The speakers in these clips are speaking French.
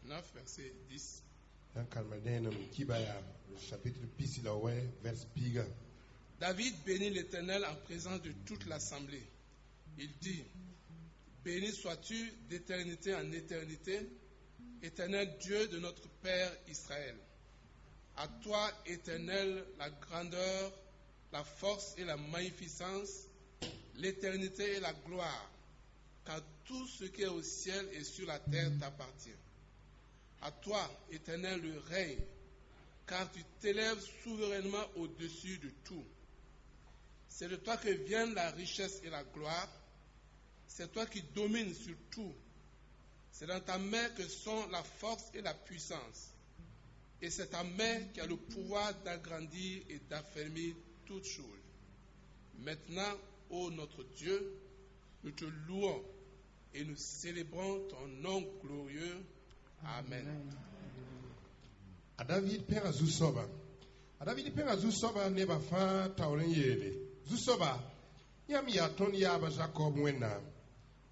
9, verset 10. David bénit l'Éternel en présence de toute l'assemblée. Il dit, béni sois-tu d'éternité en éternité, Éternel Dieu de notre Père Israël. À toi, Éternel, la grandeur, la force et la magnificence, l'éternité et la gloire, car tout ce qui est au ciel et sur la terre t'appartient. À toi, Éternel, le règne, car tu t'élèves souverainement au-dessus de tout. C'est de toi que viennent la richesse et la gloire. C'est toi qui domines sur tout. C'est dans ta main que sont la force et la puissance. Et c'est ta main qui a le pouvoir d'agrandir et d'affermir toutes choses. Maintenant, ô notre Dieu, nous te louons et nous célébrons ton nom glorieux. Amen. David père Zusoba. David père Zusoba ne ba fa tawren yele. Zusoba yam ya ton ya ba Jacob wena.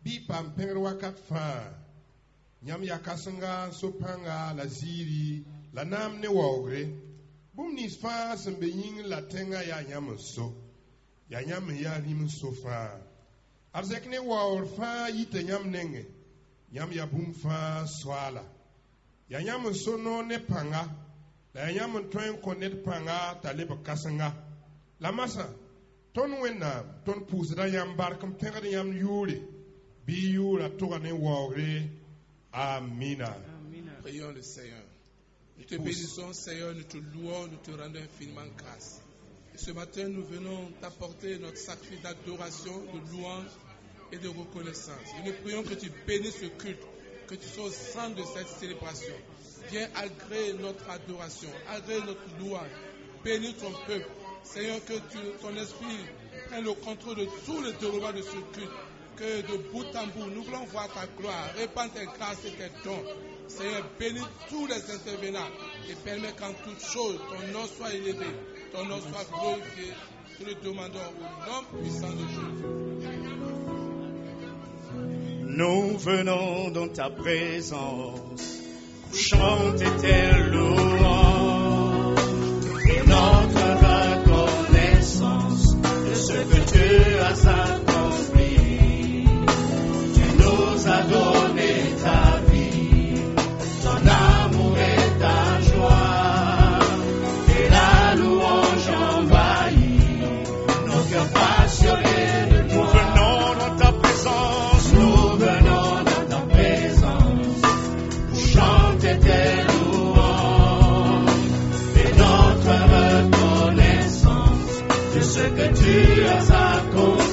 Bi pam père wakat fa. Nyam ya kasanga sopanga la ziri la nam ne wogre. Bum ni fa sembe yin la tenga ya nyam so. Ya nyam ya rim so fa. Arzek ne wor fa yite nyam nenge. Nyam ya bum fa swala. Ya nyam so no ne panga. La nyam toin konet panga talib kasanga. La masa ton wena ton pusra yam barkam tenga yam yuri. Bi yura toga ne wogre. Amina. Prions le Seigneur. Nous te bénissons, Seigneur, nous te louons, nous te rendons infiniment grâce. Et ce matin, nous venons t'apporter notre sacrifice d'adoration, de louange et de reconnaissance. Et nous prions que tu bénisses ce culte, que tu sois au centre de cette célébration. Viens agréer notre adoration, agréer notre louange, bénis ton peuple. Seigneur, que ton esprit prenne le contrôle de tous les déroulements de ce culte. Que de bout en bout, nous voulons voir ta gloire, répandre tes grâces et tes dons. Seigneur, bénis tous les intervenants et permets qu'en toute chose, ton nom soit élevé, ton nom soit glorifié. Nous le demandons au nom puissant de Jésus. Nous venons dans ta présence, chanter tes louanges et notre reconnaissance de ce que tu as accompli. Tu nous as donné ta vie, ton amour et ta joie, et la louange envahit nos cœurs passionnés de toi. Nous venons dans ta présence, nous venons dans ta présence, chanter tes louanges et notre reconnaissance de ce que tu as accompli.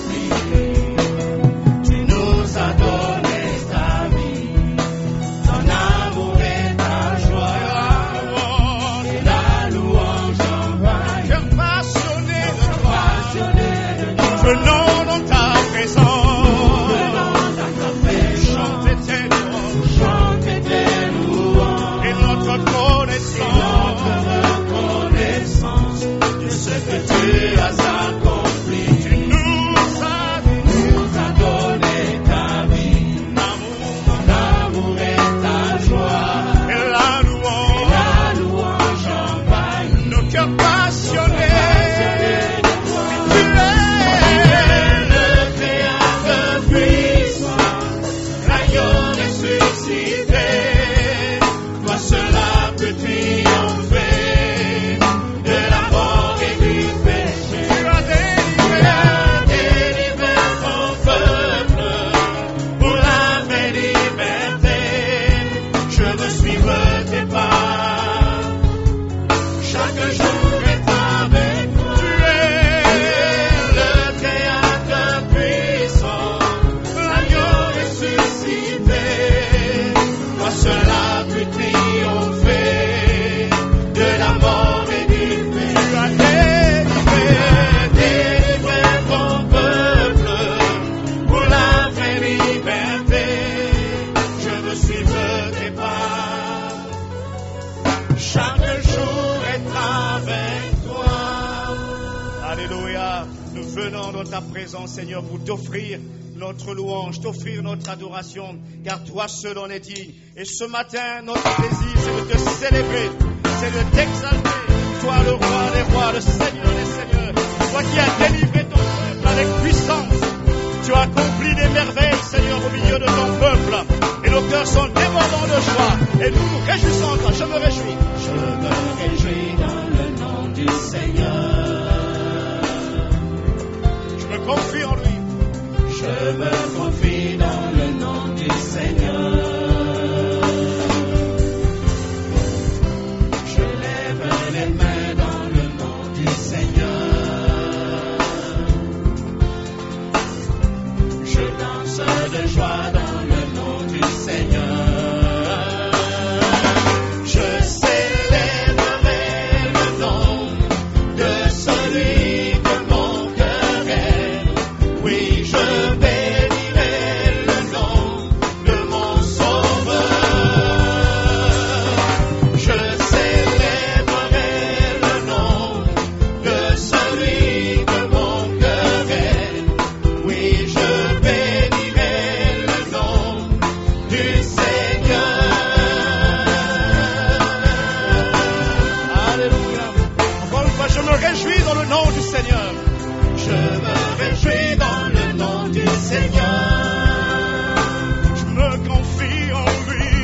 Seigneur, pour t'offrir notre louange, t'offrir notre adoration, car toi seul en es digne. Et ce matin, notre désir, c'est de te célébrer, c'est de t'exalter. Toi le roi des rois, le Seigneur des seigneurs, toi qui as délivré ton peuple avec puissance. Tu as accompli des merveilles, Seigneur, au milieu de ton peuple. Et nos cœurs sont débordants de joie. Et nous nous réjouissons en toi. Je me réjouis. Je me réjouis dans le nom du Seigneur. Je me confie en lui. Je me confie dans le nom du Seigneur. Je lève les mains dans le nom du Seigneur. Je danse de joie dans le nom du Seigneur. Je célébrerai le nom de celui que mon cœur aime. Oui, je bénirai le nom de mon Sauveur. Je célébrerai le nom de celui que mon cœur aime. Oui, je bénirai le nom du Seigneur. Alléluia. Encore une fois, je me réjouis dans le nom du Seigneur. Je me réjouis dans le nom du Seigneur. Je me confie en lui.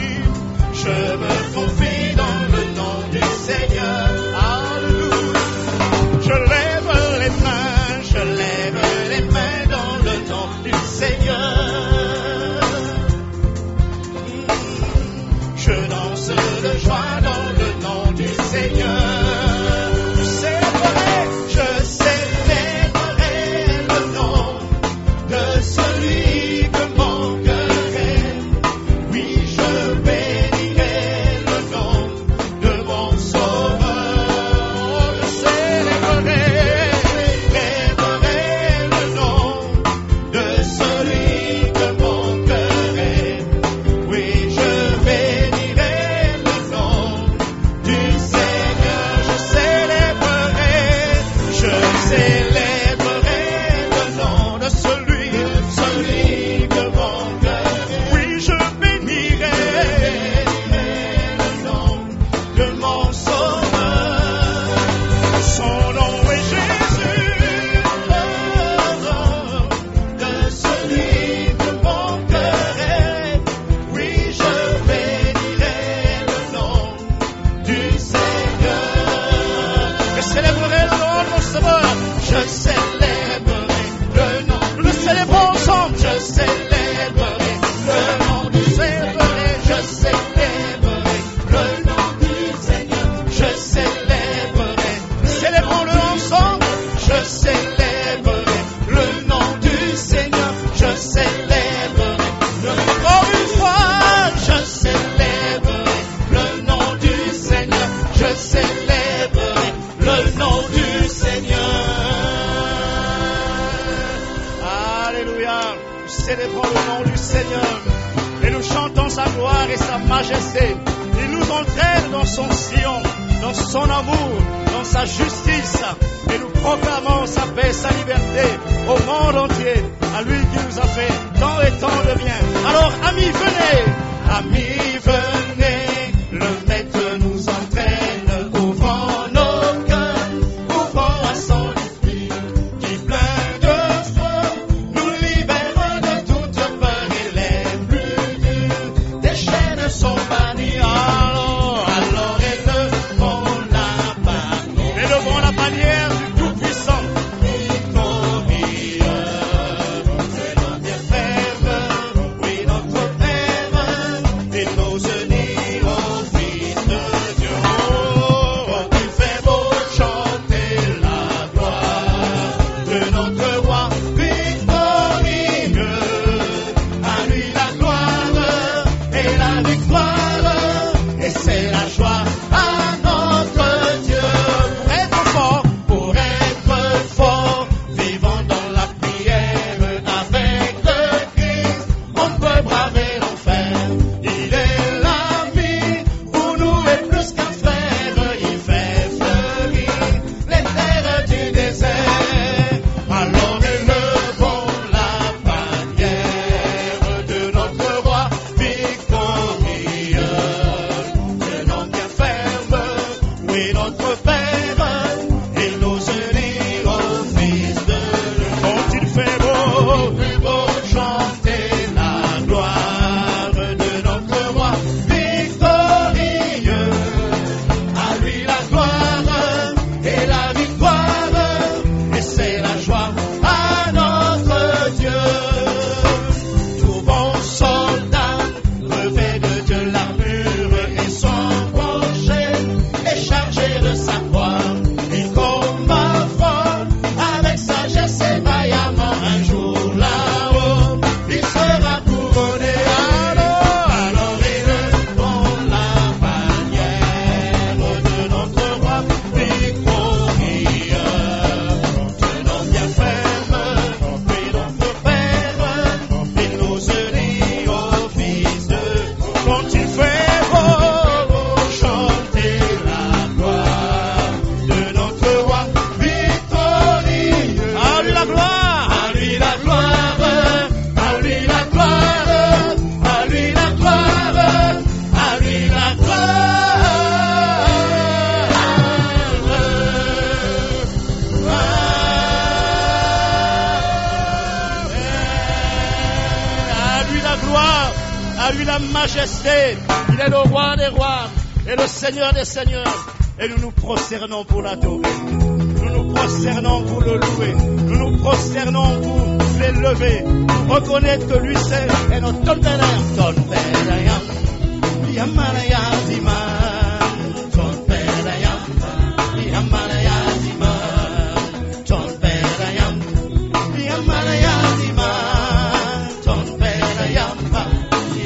Je me confie dans le nom du Seigneur. Alléluia. Je lève les mains. Je lève les mains dans le nom du Seigneur. Je danse de joie dans le nom du Seigneur. Je célébrerai le nom de celui que mon cœur aime. Oui, je bénirai le nom de mon Sauveur. Je célébrerai le nom de celui que mon cœur aime. Oui, je bénirai le nom du Seigneur. Je célébrerai le nom de celui que mon cœur aime. Oui, je bénirai Le nom de mon Sauveur. son nom est Jésus. De celui que mon cœur aime. Oui, je bénirai le nom du Seigneur. Je célébrerai le nom de mon Sauveur. Je célébrerai le nom. Nous le célébrons ensemble. Je célébrerai le nom du Seigneur. Je célébrerai le nom du Seigneur. Je célébrerai. Célébrons-le ensemble. Je célébrerai le nom du Seigneur. Je célébrerai Encore une fois. je célébrerai le nom du Seigneur. Je célébrerai le nom du Seigneur. Alléluia. Nous célébrons le nom du Seigneur et nous chantons sa gloire et sa majesté. Il nous entraîne dans son sillon, dans son amour, dans sa justice. Et nous proclamons sa paix, sa liberté au monde entier, à lui qui nous a fait tant et tant de bien. Alors, amis, venez. Amis, venez, le Maître nous entraîne, ouvrons nos cœurs, ouvrons à son esprit, qui plein de foi, nous libère de toute peur et les plus durs, des chaînes sont bannies, alors élevons la bannière, Élevons la bannière du Tout-Puissant. victorieux, c'est notre Père, oui notre Père, et nos ennemis lui la gloire, à lui la majesté. Il est le roi des rois et le Seigneur des seigneurs. Et nous nous prosternons pour l'adorer. Nous nous prosternons pour le louer. Nous nous prosternons pour l'élever. Nous reconnaître que lui seul est notre Tonpédayam. Tonpédayam. Yamalaya Diman. Tonpédayam. Yamalaya Diman. Tonpédayam. Yamalaya Diman. Tonpédayam.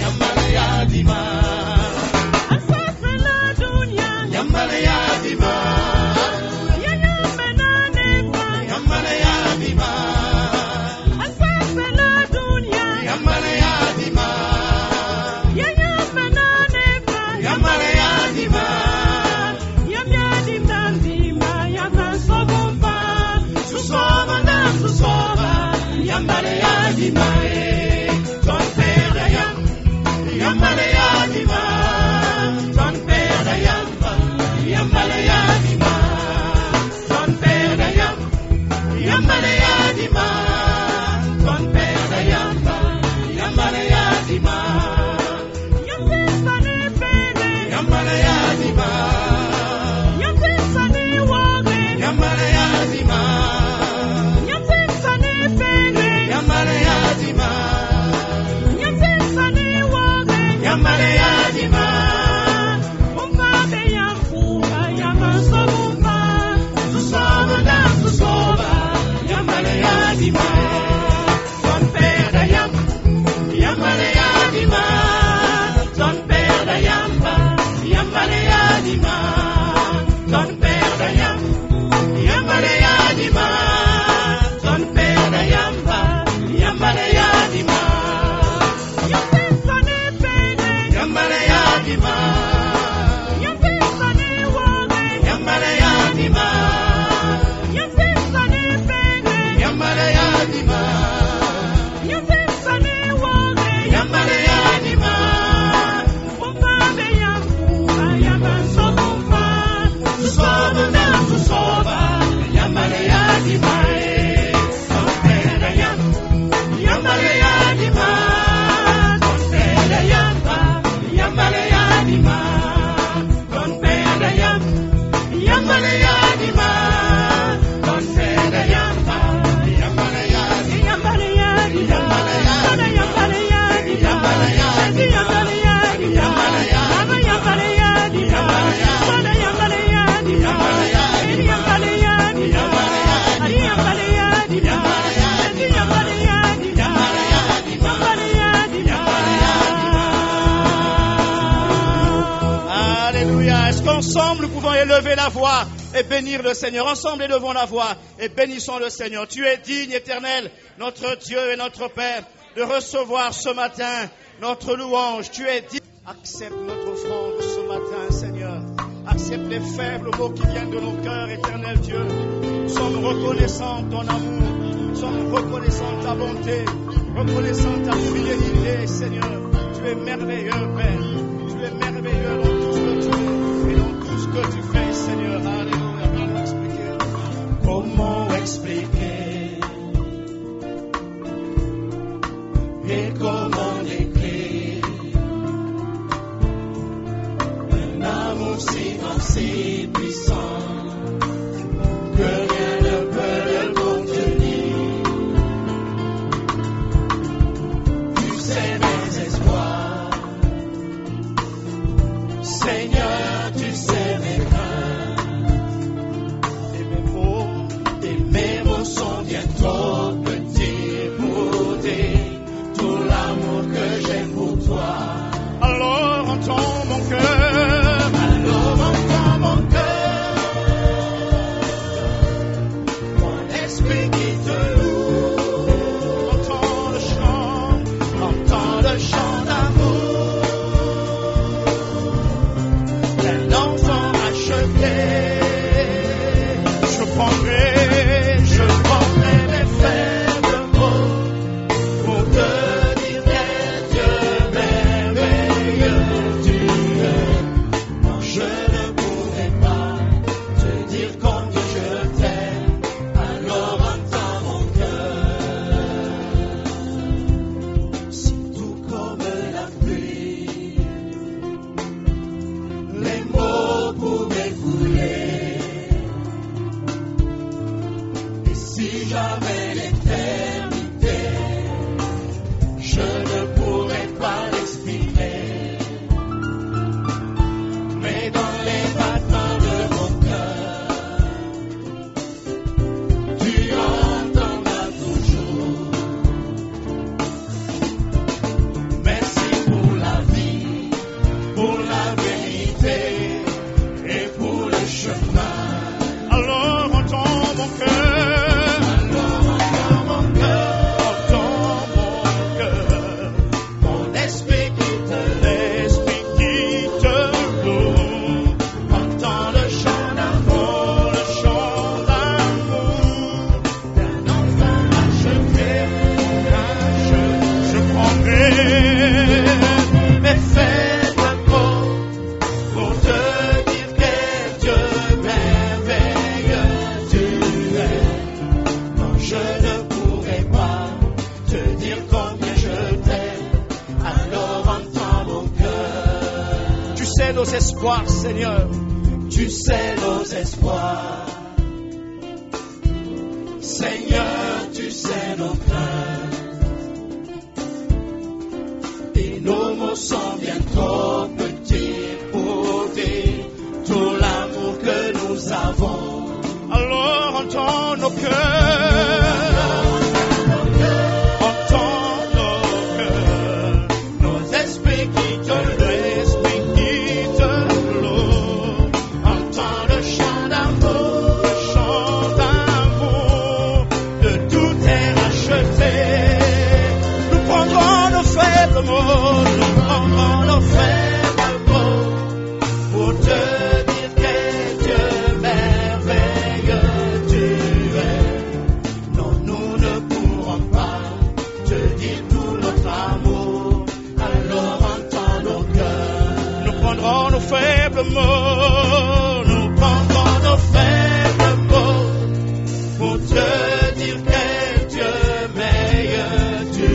Yamalaya Diman. Ensemble, nous pouvons élever la voix et bénir le Seigneur. Ensemble, élevons la voix et bénissons le Seigneur. Tu es digne, Éternel, notre Dieu et notre Père, de recevoir ce matin notre louange. Tu es digne. Accepte notre offrande ce matin, Seigneur. Accepte les faibles mots qui viennent de nos cœurs, Éternel Dieu. Nous sommes reconnaissants de ton amour. Nous sommes reconnaissants de ta bonté. Reconnaissants de ta fidélité, Seigneur. Tu es merveilleux, Père. Tu es merveilleux dans tout ce que tu es et dans tout ce que tu fais, Seigneur. Alléluia. Comment expliquer et comment décrire un amour si grand, si puissant que rien ne peut le contenir. Tu sais mes espoirs, Seigneur, tu sais mes craintes. Et mes mots sont bien trop petits pour dire tout l'amour que j'ai pour toi. Alors entends mon cœur, alors entends mon cœur, nos espoirs, Seigneur. Tu sais nos espoirs. Seigneur, tu sais nos craintes. Et nos mots sont bien trop petits pour dire tout l'amour que nous avons. Alors entends nos cœurs. Entends nos cœurs. Nos esprits qui te louent. Entends le chant d'amour. De tout est racheté. Nous prendrons nos faibles mots. Nous prendrons nos faibles mots pour te dire quel Dieu merveilleux tu es. Non, nous ne pourrons pas te dire tout notre amour. Alors entends nos cœurs. Nous prendrons nos faibles mots. Nous prendrons nos faibles mots pour te dire quel Dieu meilleur tu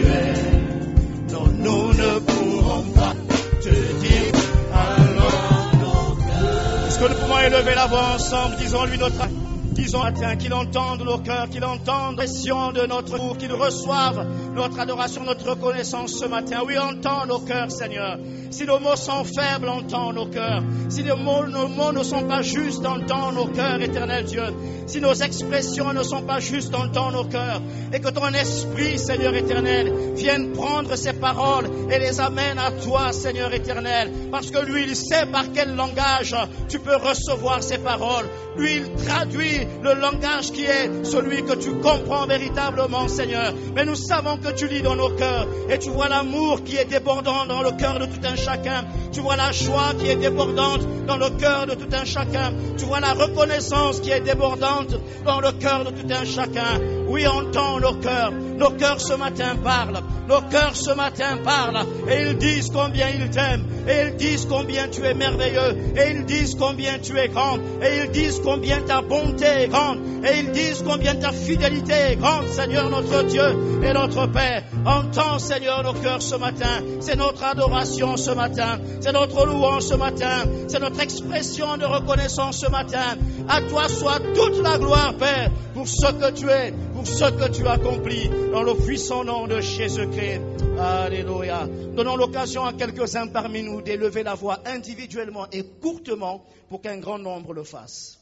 es. Non, nous ne pourrons pas te dire alors nos cœurs. Est-ce que nous pouvons élever la voix ensemble? Disons-lui notre... Disons matin qu'il entende nos cœurs, qu'il entende l'expression de notre amour, qu'il reçoive notre adoration, notre reconnaissance ce matin. Oui, entends nos cœurs, Seigneur. Si nos mots sont faibles, entends nos cœurs. Si nos mots ne sont pas justes, entends nos cœurs, éternel Dieu. Si nos expressions ne sont pas justes, entends nos cœurs. Et que ton esprit, Seigneur éternel, vienne prendre ces paroles et les amène à toi, Seigneur éternel. Parce que lui, il sait par quel langage tu peux recevoir ces paroles. Lui, il traduit le langage qui est celui que tu comprends véritablement, Seigneur. Mais nous savons que tu lis dans nos cœurs et tu vois l'amour qui est débordant dans le cœur de tout un chacun. Tu vois la joie qui est débordante dans le cœur de tout un chacun. Tu vois la reconnaissance qui est débordante dans le cœur de tout un chacun. Oui, entends nos cœurs. Nos cœurs ce matin parlent. Nos cœurs ce matin parlent. Et ils disent combien ils t'aiment. Et ils disent combien tu es merveilleux. Et ils disent combien tu es grand. Et ils disent combien ta bonté est grande. Et ils disent combien ta fidélité est grande, Seigneur notre Dieu et notre Père. Entends, Seigneur, nos cœurs ce matin. C'est notre adoration ce matin. C'est notre louange ce matin. C'est notre expression de reconnaissance ce matin. À toi soit toute la gloire, Père, pour ce que tu es, pour ce que tu accomplis, dans le puissant nom de Jésus-Christ. Alléluia. Donnons l'occasion à quelques-uns parmi nous d'élever la voix individuellement et courtement pour qu'un grand nombre le fasse.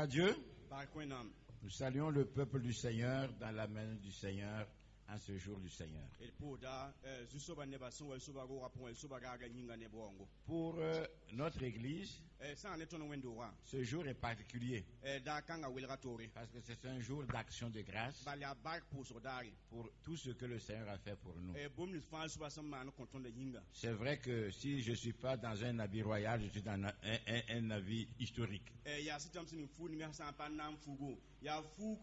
à Dieu. Barkwena. Nous saluons le peuple du Seigneur dans la main du Seigneur en ce jour du Seigneur. El poda zusoba neba son wel soba go rapon el soba ga nyinga ne bongo. Pour notre Église, Sa ne tono wendo wa. ce jour est particulier Da kanga wel ratore. parce que c'est un jour d'action de grâce Balia bark pour sodari. pour tout ce que le Seigneur a fait pour nous. Bom ni fan soba sam man konton de yinga. C'est vrai que si je ne suis pas dans un navire royal, je suis dans un navire historique. Ya sitam sin fu ni sa pa nam fugo. Ya fu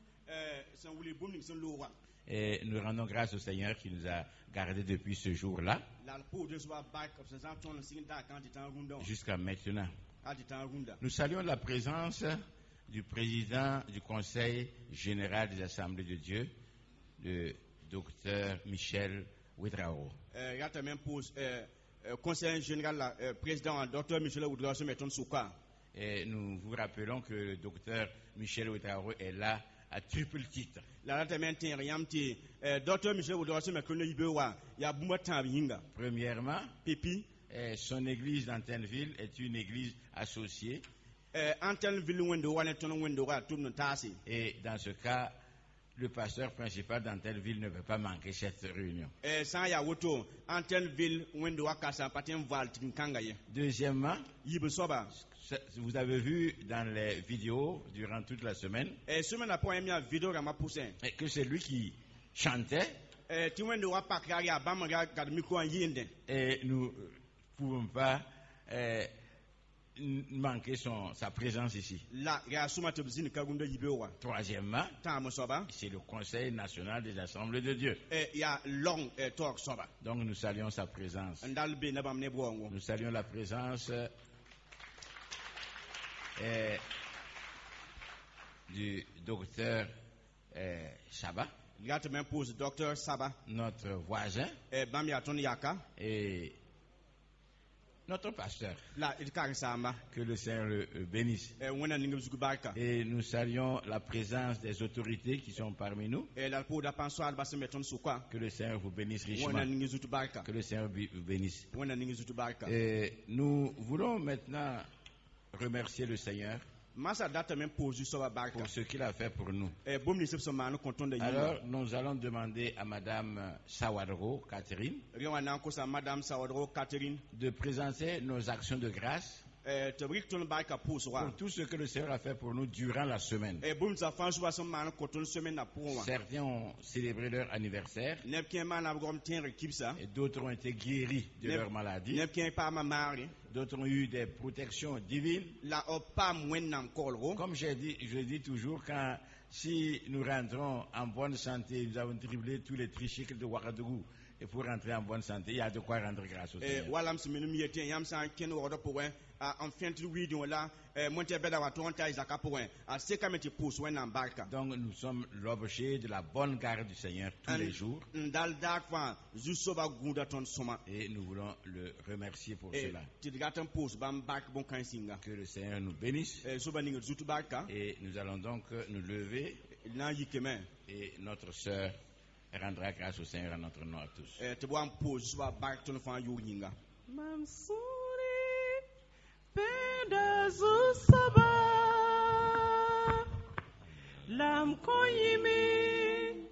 san wuli bom ni son lowa. Et nous rendons grâce au Seigneur qui nous a gardés depuis ce jour-là La po de soba bark of san ton sin da kan di tan runda. jusqu'à maintenant. Ka di tan runda. Nous saluons la présence du président du Conseil général des Assemblées de Dieu, le docteur Michel Ouedraogo. Ya ta même pose conseiller général la président Dr Michel Ouedraogo se meton souka. Et nous vous rappelons que le docteur Michel Ouedraogo est là à triple titre. La ta même tin riamti Dr Michel Ouedraogo se meton ibewa ya bumba tan yinga. Premièrement, Pipi son église d'Antenneville est une église associée. Antel ville wendo wane tono wendo wa tum tasi. Et dans ce cas, le pasteur principal d'Antenneville ne peut pas manquer cette réunion. Sans ya woto Antel ville wendo wa kasa patin val tinkanga ye. Deuxièmement, Yibe soba. vous avez vu dans les vidéos durant toute la semaine Semaine après mia vidéo ga ma poussin. que c'est lui qui chantait Ti wendo wa pakari abama ga micro yinde. et nous ne pouvons pas manquer sa présence ici. La ga suma te bizini kagunda yibewa. Troisièmement, Ta mo soba. c'est le Conseil national des Assemblées de Dieu. Ya long talk soba. Donc nous saluons sa présence. Ndal be na bam ne bongo. Nous saluons la présence du docteur Saba, Ya te même pose docteur Saba. notre voisin, Bam ya ton yaka. et notre pasteur. La itkari samba. Que le Seigneur le bénisse. Wona ninga zugu barka. Et nous saluons la présence des autorités qui sont parmi nous. La po da panso al basse meton souka. Que le Seigneur vous bénisse Wona richement. ninga zutu barka. Que le Seigneur vous bénisse. Wona ninga zutu barka. Et nous voulons maintenant remercier le Seigneur Masa data même pose soba barka. pour ce qu'il a fait pour nous. Bom ni sepso manu konton de yinga. Alors, nous allons demander à Madame Sawadro, Catherine, Riwa na ko sa madame Sawadro Catherine. de présenter nos actions de grâce Te brik ton barka pose wa. pour tout ce que le Seigneur a fait pour nous durant la semaine. Bom sa fan soba som manu konton semaine na pour wa. Certains ont célébré leur anniversaire Nepken man na gom tin rekipsa. et d'autres ont été guéris de leur maladie. Nepken pa ma mari. D'autres ont eu des protections divines. La opa mwen nan kolro. Comme je dis toujours, si nous rentrons en bonne santé, nous avons dribblé tous les tricycles de Ouagadougou. Et pour rentrer en bonne santé, il y a de quoi rendre grâce au Seigneur. Walam se menu miete yam san ken wodo pour en fin de vidéo là monte beda wa tonta izaka pour a se kameti pousse wen nan barka. Donc nous sommes l'objet de la bonne garde du Seigneur tous les jours. Ndal dakwa zusoba gunda ton soma. Et nous voulons le remercier pour cela. Ti digatan pousse bam bark bon kan singa. Que le Seigneur nous bénisse. Soba ninga zutu barka. Et nous allons donc nous lever. Na yikemen. Et notre sœur rendra grâce au Seigneur en notre nom à tous. Te bo am pousse soba bark ton fan yo yinga. Mamsuri peda zusaba lam koyimi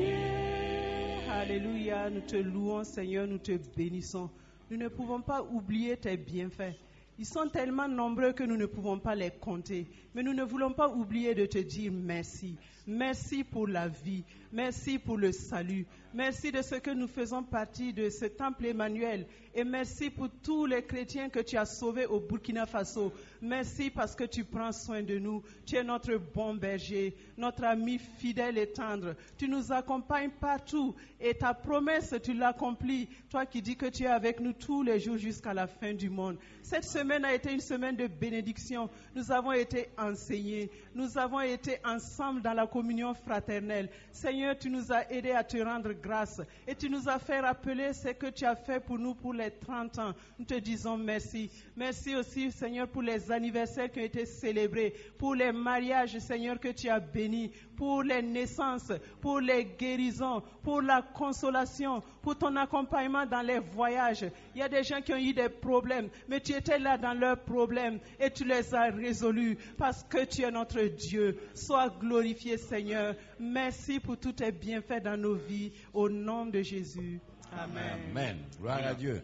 bamanerbaye. Alléluia, nous te louons Seigneur, nous te bénissons. Nous ne pouvons pas oublier tes bienfaits. Ils sont tellement nombreux que nous ne pouvons pas les compter. Mais nous ne voulons pas oublier de te dire merci. Merci pour la vie. Merci pour le salut. Merci de ce que nous faisons partie de ce temple Emmanuel. Et merci pour tous les chrétiens que tu as sauvés au Burkina Faso. Merci parce que tu prends soin de nous. Tu es notre bon berger, notre ami fidèle et tendre. Tu nous accompagnes partout. Et ta promesse, tu l'accomplis. Toi qui dis que tu es avec nous tous les jours jusqu'à la fin du monde. Cette semaine a été une semaine de bénédiction. Nous avons été enseignés. Nous avons été ensemble dans la communion fraternelle. Seigneur, tu nous as aidés à te rendre grâce. Et tu nous as fait rappeler ce que tu as fait pour nous pour les 30 ans. Nous te disons merci. Merci aussi, Seigneur, pour les les anniversaires qui ont été célébrés, pour les mariages, Seigneur, que tu as bénis, pour les naissances, pour les guérisons, pour la consolation, pour ton accompagnement dans les voyages. Il y a des gens qui ont eu des problèmes, mais tu étais là dans leurs problèmes et tu les as résolus parce que tu es notre Dieu. Sois glorifié, Seigneur. Merci pour tous tes bienfaits dans nos vies. Au nom de Jésus. Amen. Amen. Gloire à Dieu.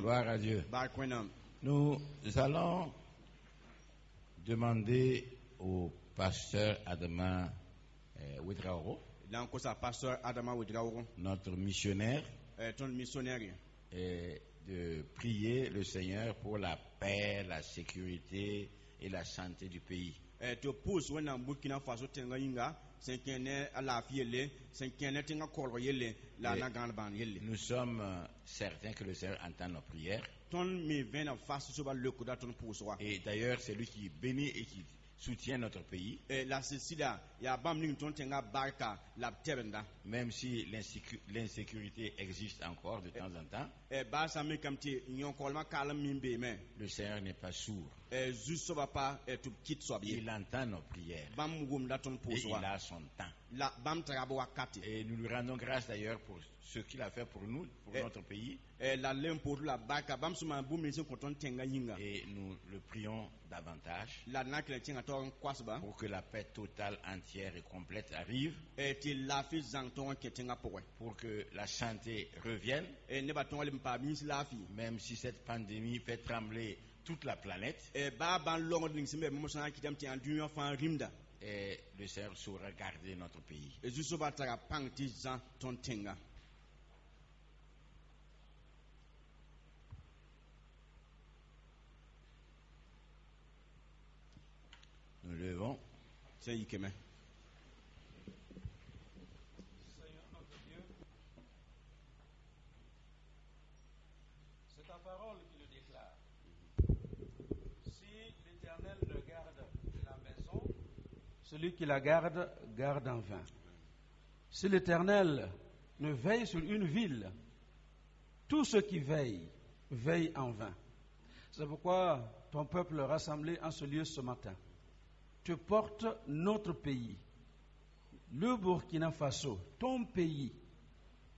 Gloire à Dieu. Nous allons demander au pasteur Adama Ouedraoro, notre missionnaire, de prier le Seigneur pour la paix, la sécurité et la santé du pays. Nous sommes certains que le Seigneur entend nos prières. Et d'ailleurs, c'est lui qui bénit et qui soutient notre pays. Même si l'insécurité existe encore de temps en temps, le Seigneur n'est pas sourd. Il entend nos prières. Et il a son temps. Et nous lui rendons grâce d'ailleurs pour ce qu'il a fait pour nous, pour notre pays. Et nous le prions davantage pour que la paix totale, entière et complète arrive, pour que la santé revienne, même si cette pandémie fait trembler toute la planète. Et le Seigneur saura garder notre pays. Nous levons. Seigneur notre Dieu, c'est ta parole qui le déclare. Si l'Éternel ne garde la maison, celui qui la garde, garde en vain. Si l'Éternel ne veille sur une ville, tous ceux qui veillent, veillent en vain. C'est pourquoi ton peuple rassemblé en ce lieu ce matin te porte notre pays, le Burkina Faso, ton pays,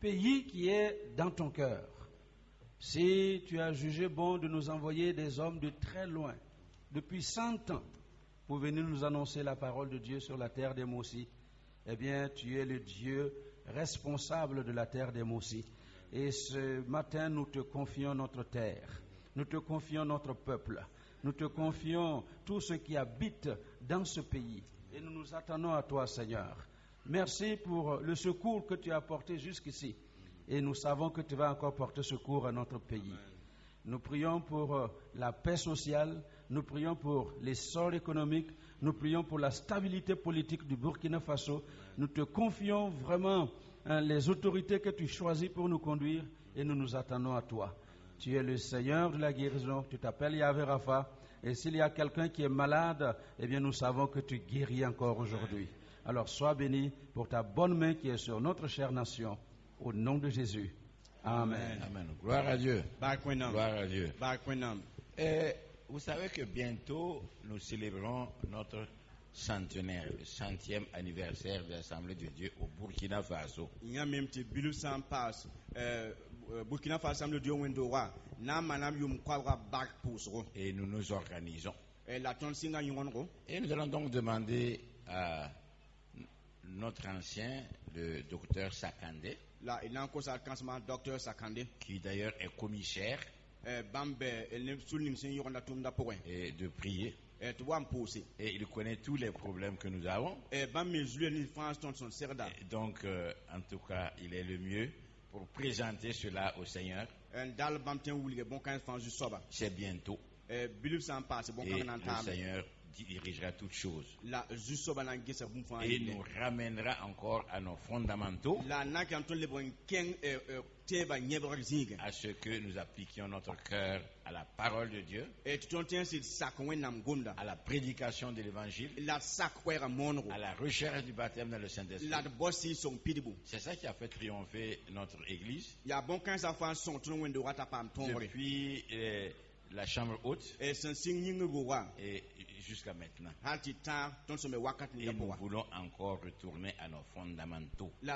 pays qui est dans ton cœur. Si tu as jugé bon de nous envoyer des hommes de très loin, depuis 100 ans, pour venir nous annoncer la parole de Dieu sur la terre des Mossi, eh bien, tu es le Dieu responsable de la terre des Mossi. Et ce matin, nous te confions notre terre, nous te confions notre peuple, nous te confions tous ceux qui habitent dans ce pays. Et nous nous attendons à toi, Seigneur. Merci pour le secours que tu as apporté jusqu'ici. Et nous savons que tu vas encore porter secours à notre pays. Nous prions pour la paix sociale, nous prions pour l'essor économique, nous prions pour la stabilité politique du Burkina Faso. Nous te confions vraiment les autorités que tu choisis pour nous conduire et nous nous attendons à toi. Tu es le Seigneur de la guérison, tu t'appelles Yahvé Rapha, et s'il y a quelqu'un qui est malade, eh bien nous savons que tu guéris encore aujourd'hui. Alors sois béni pour ta bonne main qui est sur notre chère nation, au nom de Jésus. Amen. Amen. Gloire à Dieu. Gloire à Dieu. Et vous savez que bientôt nous célébrons notre centenaire, le 100e anniversaire de l'Assemblée de Dieu au Burkina Faso. Et nous nous organisons. Et nous allons donc demander à notre ancien, le docteur Sakandé, qui d'ailleurs est commissaire, et de prier. Et il connaît tous les problèmes que nous avons. Et donc, en tout cas, il est le mieux pour présenter cela au Seigneur. C'est bientôt. Et le Seigneur dirigera toutes choses. Et nous ramènera encore à nos fondamentaux, à ce que nous appliquions notre cœur à la parole de Dieu, à la prédication de l'évangile, à la recherche du baptême dans le Saint-Esprit. C'est ça qui a fait triompher notre Église depuis la chambre haute et jusqu'à maintenant. Et nous voulons encore retourner à nos fondamentaux. Nous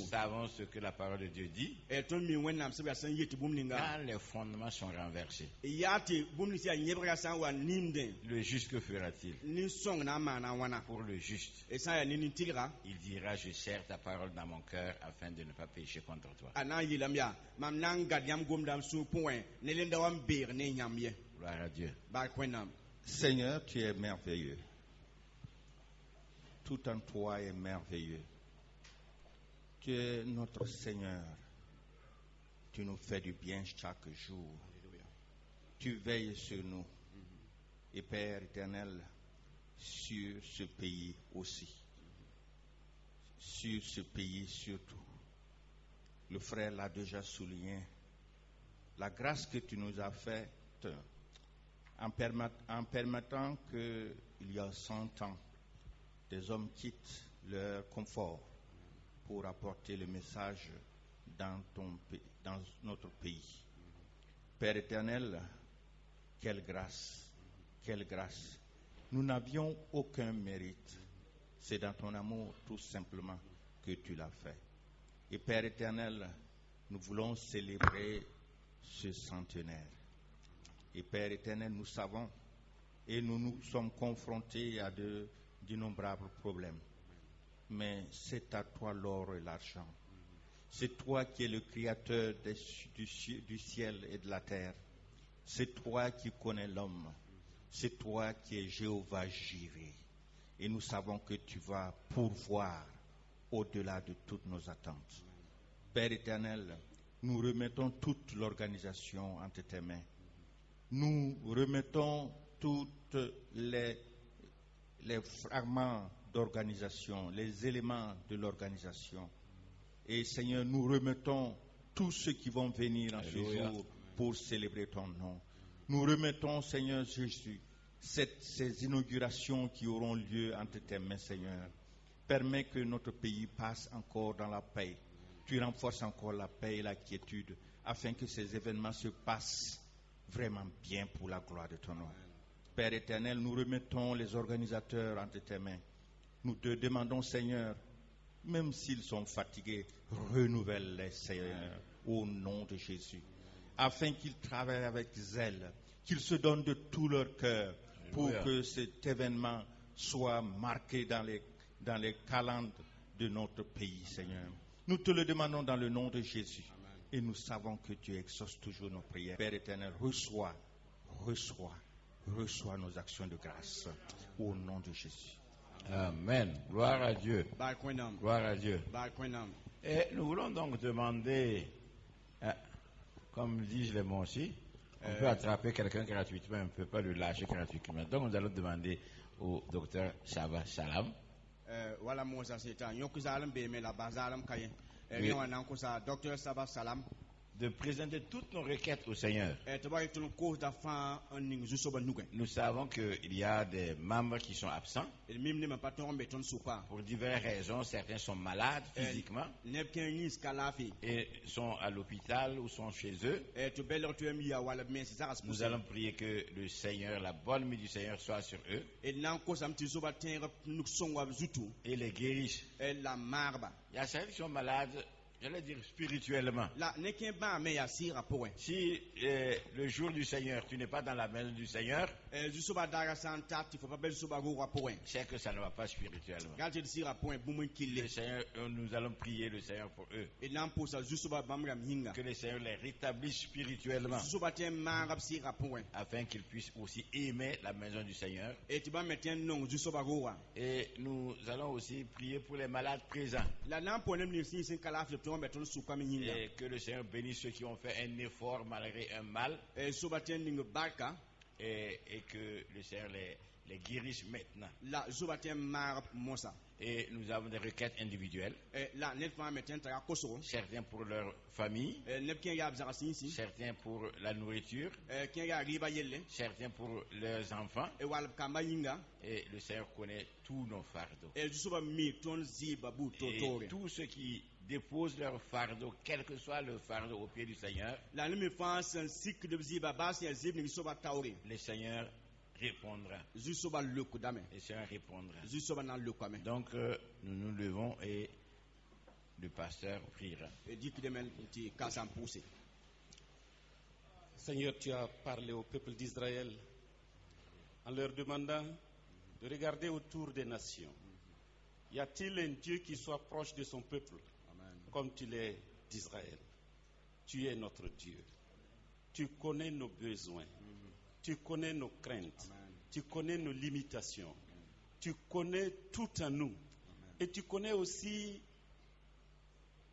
savons ce que la parole de Dieu dit. Quand les fondements sont renversés, le juste que fera-t-il? Pour le juste, il dira: je serre ta parole dans mon cœur afin de ne pas pécher contre toi. Gloire à Dieu. Seigneur, tu es merveilleux. Tout en toi est merveilleux. Tu es notre Seigneur. Tu nous fais du bien chaque jour. Tu veilles sur nous. Et Père éternel, sur ce pays aussi. Sur ce pays surtout. Le frère l'a déjà souligné. La grâce que tu nous as faite en permettant qu'il y a 100 ans, des hommes quittent leur confort pour apporter le message dans notre pays. Père éternel, quelle grâce, quelle grâce. Nous n'avions aucun mérite. C'est dans ton amour tout simplement que tu l'as fait. Et Père éternel, nous voulons célébrer ce centenaire. Et Père éternel, nous savons et nous nous sommes confrontés à d'innombrables problèmes. Mais c'est à toi l'or et l'argent. C'est toi qui es le créateur du ciel et de la terre. C'est toi qui connais l'homme. C'est toi qui es Jéhovah Jireh. Et nous savons que tu vas pourvoir au-delà de toutes nos attentes. Père éternel, nous remettons toute l'organisation entre tes mains. Nous remettons toutes les fragments d'organisation, les éléments de l'organisation. Et Seigneur, nous remettons tous ceux qui vont venir en ce jour pour célébrer ton nom. Nous remettons, Seigneur Jésus, ces inaugurations qui auront lieu entre tes mains, Seigneur. Permets que notre pays passe encore dans la paix. Tu renforces encore la paix et la quiétude afin que ces événements se passent vraiment bien pour la gloire de ton nom. Père éternel, nous remettons les organisateurs entre tes mains. Nous te demandons, Seigneur, même s'ils sont fatigués, renouvelle-les, Seigneur, au nom de Jésus, afin qu'ils travaillent avec zèle, qu'ils se donnent de tout leur cœur pour que cet événement soit marqué dans les calendes de notre pays, Seigneur. Nous te le demandons dans le nom de Jésus. Et nous savons que tu exauces toujours nos prières. Père éternel, reçois nos actions de grâce au nom de Jésus. Amen. Gloire à Dieu. Gloire à Dieu. Et nous voulons donc demander, comme disent les mots aussi, on peut attraper quelqu'un gratuitement, on ne peut pas le lâcher gratuitement. Donc nous allons demander au docteur Saba Salam. De présenter toutes nos requêtes au Seigneur. Nous savons qu'il y a des membres qui sont absents pour diverses raisons. Certains sont malades physiquement et sont à l'hôpital ou sont chez eux. Nous allons prier que le Seigneur, la bonne main du Seigneur soit sur eux et les guérisse. Il y a certains qui sont malades, j'allais dire spirituellement. Si le jour du Seigneur, tu n'es pas dans la maison du Seigneur, c'est que ça ne va pas spirituellement. Le Seigneur, nous allons prier le Seigneur pour eux. Que le Seigneur les rétablisse spirituellement afin qu'ils puissent aussi aimer la maison du Seigneur. Et nous allons aussi prier pour les malades présents. Et que le Seigneur bénisse ceux qui ont fait un effort malgré un mal. Et que le Seigneur les guérisse maintenant. La zubatin mar mosa. Et nous avons des requêtes individuelles. La net fa meten tara koso. Certains pour leur famille. Nep ken ya bzara sinsi. Certains pour la nourriture. Ken ya riba yelle. Certains pour leurs enfants. E wal kamba yinga. Et le Seigneur connaît tous nos fardeaux. Et zuba mi ton ziba bu totore. Et tous ceux qui déposent leur fardeau, quel que soit le fardeau, au pied du Seigneur, la nuit face un cycle de ziba bas et zib ni soba taore. Le Seigneur répondra. Le Seigneur répondra. Donc nous nous levons et le pasteur priera. Seigneur, tu as parlé au peuple d'Israël en leur demandant de regarder autour des nations. Y a-t-il un Dieu qui soit proche de son peuple? Amen. Comme tu l'es d'Israël? Tu es notre Dieu. Tu connais nos besoins. Tu connais nos craintes. Amen. Tu connais nos limitations. Amen. Tu connais tout en nous. Amen. Et tu connais aussi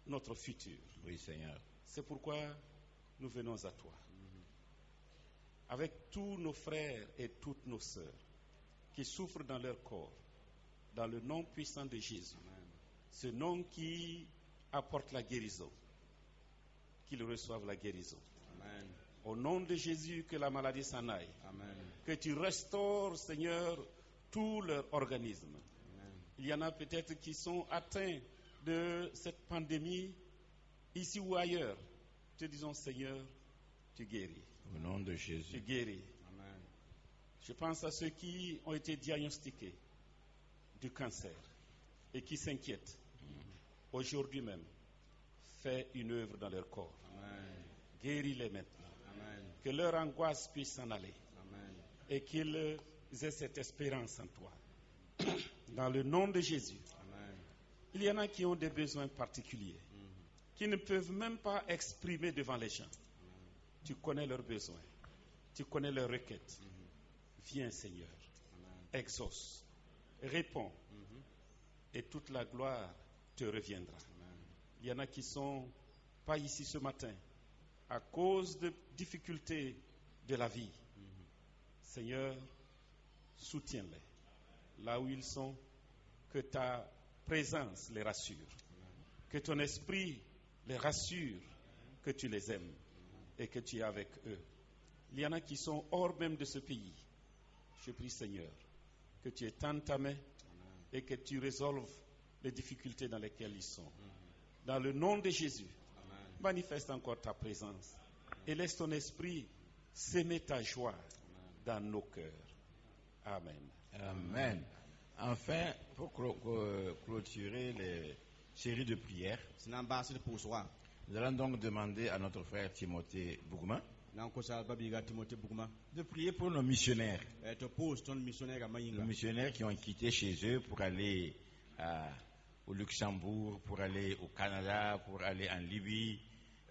notre futur. Oui, Seigneur. C'est pourquoi nous venons à toi. Avec tous nos frères et toutes nos sœurs qui souffrent dans leur corps, dans le nom puissant de Jésus. Amen. Ce nom qui apporte la guérison. Qu'ils reçoivent la guérison. Amen. Au nom de Jésus, que la maladie s'en aille. Amen. Que tu restaures, Seigneur, tout leur organisme. Amen. Il y en a peut-être qui sont atteints de cette pandémie, ici ou ailleurs. Te disons, Seigneur, tu guéris. Au nom de Jésus. Tu guéris. Amen. Je pense à ceux qui ont été diagnostiqués du cancer et qui s'inquiètent. Aujourd'hui même, fais une œuvre dans leur corps. Amen. Guéris-les maintenant. Que leur angoisse puisse s'en aller. Amen. Et qu'ils aient cette espérance en toi. Dans le nom de Jésus. Amen. Il y en a qui ont des besoins particuliers, qui ne peuvent même pas exprimer devant les gens. Tu connais leurs besoins. Tu connais leurs requêtes. Viens, Seigneur. Amen. Exauce. Réponds. Et toute la gloire te reviendra. Amen. Il y en a qui ne sont pas ici ce matin à cause de difficultés de la vie. Seigneur, soutiens-les là où ils sont, que ta présence les rassure, que ton esprit les rassure, que tu les aimes et que tu es avec eux. Il y en a qui sont hors même de ce pays. Je prie, Seigneur, que tu étendes ta main et que tu résolves les difficultés dans lesquelles ils sont. Dans le nom de Jésus, manifeste encore ta présence et laisse ton esprit s'aimer ta joie dans nos cœurs. Amen. Amen. Enfin, pour clôturer les séries de prières, nous allons donc demander à notre frère Timothée Bougma de prier pour nos missionnaires. Nos missionnaires qui ont quitté chez eux pour aller au Luxembourg, pour aller au Canada, pour aller en Libye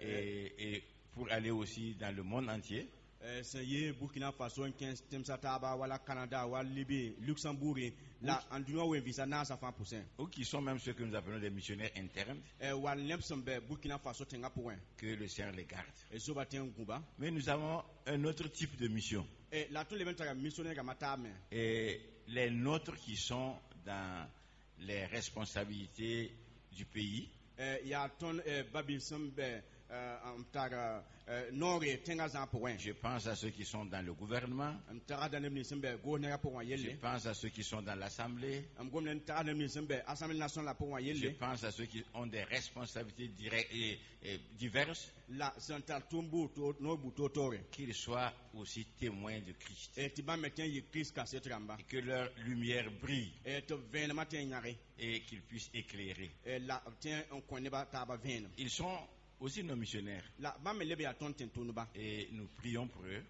et pour aller aussi dans le monde entier. Burkina Faso, Canada, Libye, Luxembourg, là, en Dunois ou visa n'a sa femme poussin. Ou qui sont même ceux que nous appelons des missionnaires internes. Burkina Faso, que le Seigneur les garde. Et mais nous avons un autre type de mission. Et les nôtres qui sont dans les responsabilités du pays. Je pense à ceux qui sont dans le gouvernement. Je pense à ceux qui sont dans l'Assemblée. Je pense à ceux qui ont des responsabilités diverses. Qu'ils soient aussi témoins de Christ. Et que leur lumière brille. Et qu'ils puissent éclairer. Ils sont aussi nos missionnaires. Et nous prions pour eux.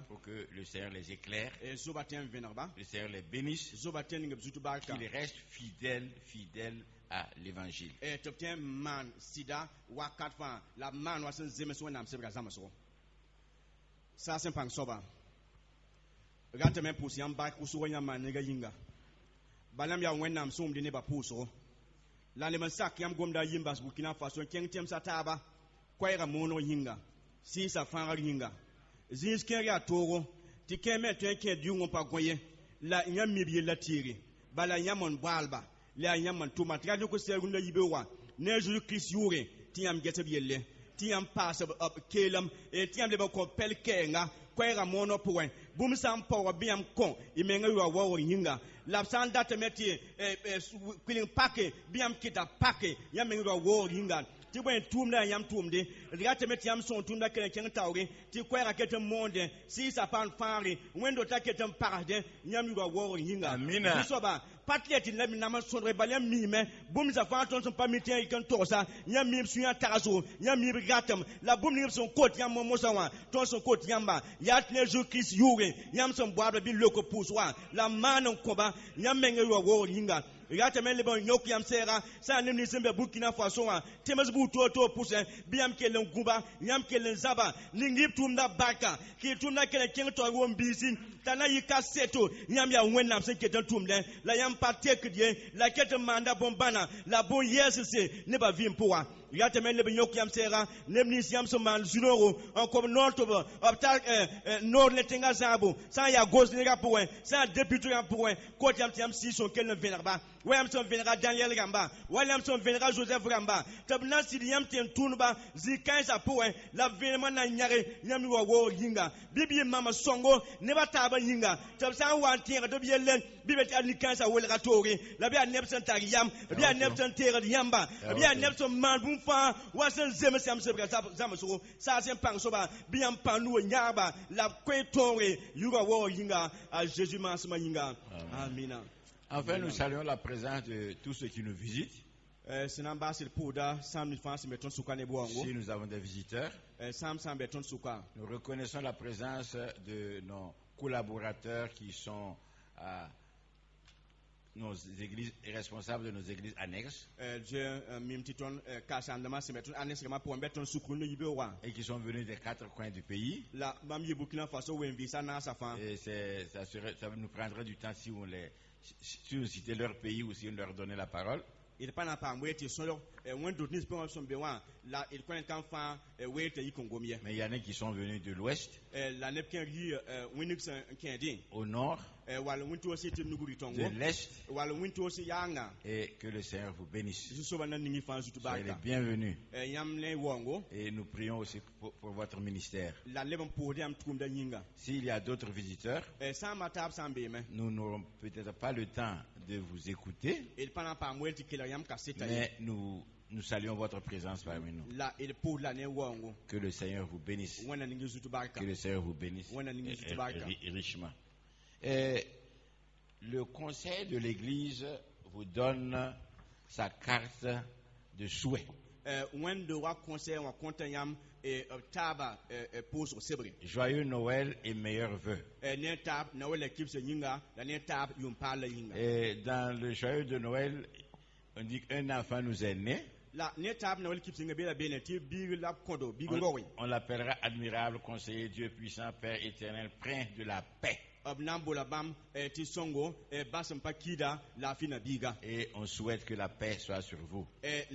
Pour que le Seigneur les éclaire. Le Seigneur les bénisse. Qu'ils restent fidèles à l'évangile. Ça c'est pas soba. Regarde même pour si en bas pour soigner manega yinga. Balam ya wenam som de ne ba puso. La le masak yam gomda yimba Burkina Faso kentem sataba. Kwaira mono yinga. Si sa fanga yinga. Zins keri a Togo. Ti keme tu en ken du on pa goye. la nyami bi la tiri bala nyamon balba la nyamon tuma tradu ko se gunda yibewa ne Jésus Christ yure tiam gete bielle tiam pass up kelam e tiam le ko pel kenga kwera mono point bum sam power biam kon imenga yo wo yinga l'absent date métier quilling paquet biam kita paquet yamenga yo wo yinga ti bwen tum da yam tum de rigate met yam son tum da ken ken tawri ti kwera kete monde si sa pan fari wendo ta kete parade yam yo wo yinga amina so ba patlet la mi nama son rebalion mi me bum za fa ton son pamité ikan tosa yam mi suya tarazo yam mi rigatam la bum ni son côte yam mo sawa ton son côte yamba yat ne Jésus Christ yure yam son boire bi loko pouswa la manon koba yam menga yo wo yinga rigate men le bon yok yam sera sa nem ni sembe Burkina Faso wa temas bu to pousse biam kelen guba yam kelen zaba lingip tumda baka ki tumda kelen ken to won bisi tana yika seto yam ya wenam se ketan tumden la yam patek die la ketan manda bombana la bon yesse ne ba vim poa rigate men le bon yok yam sera nem ni yam so man junoro en comme nortoba optal nord le tenga zabo sa ya gos ne ga poen sa député ya poen ko yam si son kelen venerba William son venera Daniel Gamba, William son venera Joseph Gamba, tabna si yam ten tunba zikan sa poen la venema na nyare yam wo yinga bibi mama songo ne bataba yinga tab sa wan tira do bielen bibi alikan sa wel ratori la bi anebson tariyam bi anebson tira yamba bi anebson man bum fa wasan zeme sam sebra zama so sa sen pang so ba bi am panu nyaba la kwetore yuga wo yinga a Jésus masma yinga amina. Enfin, nous saluons la présence de tous ceux qui nous visitent. Si nous avons des visiteurs, nous reconnaissons la présence de nos collaborateurs qui sont à nos églises responsables de nos églises annexes et qui sont venus des 4 coins du pays. Et ça nous prendrait du temps si on citer leur pays ou si on leur donnait la parole. Mais il y en a qui sont venus de l'ouest, au nord, de l'est, et que le Seigneur vous bénisse. Soyez les bienvenus. Et nous prions aussi pour votre ministère. S'il y a d'autres visiteurs, nous n'aurons peut-être pas le temps de vous écouter, mais nous saluons votre présence parmi nous. Que le Seigneur vous bénisse. Que le Seigneur vous bénisse richement. Et le conseil de l'Église vous donne sa carte de souhait. Joyeux Noël et meilleurs vœux. Et dans le joyeux de Noël, on dit qu'un enfant nous est né. On l'appellera admirable, conseiller, Dieu puissant, Père éternel, prince de la paix. Et on souhaite que la paix soit sur vous. Et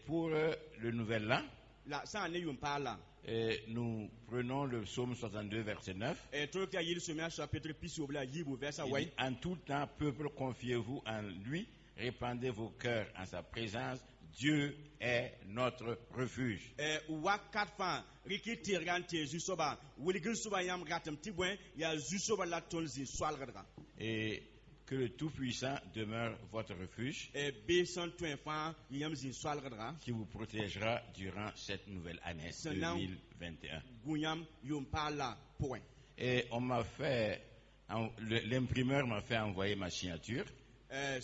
pour le nouvel an, nous prenons le psaume 62, verset 9. En tout temps, peuple, confiez-vous en lui, répandez vos cœurs en sa présence. Dieu est notre refuge. Et que le Tout-Puissant demeure votre refuge, qui vous protégera durant cette nouvelle année 2021. Et on m'a fait, l'imprimeur m'a fait envoyer ma signature. Et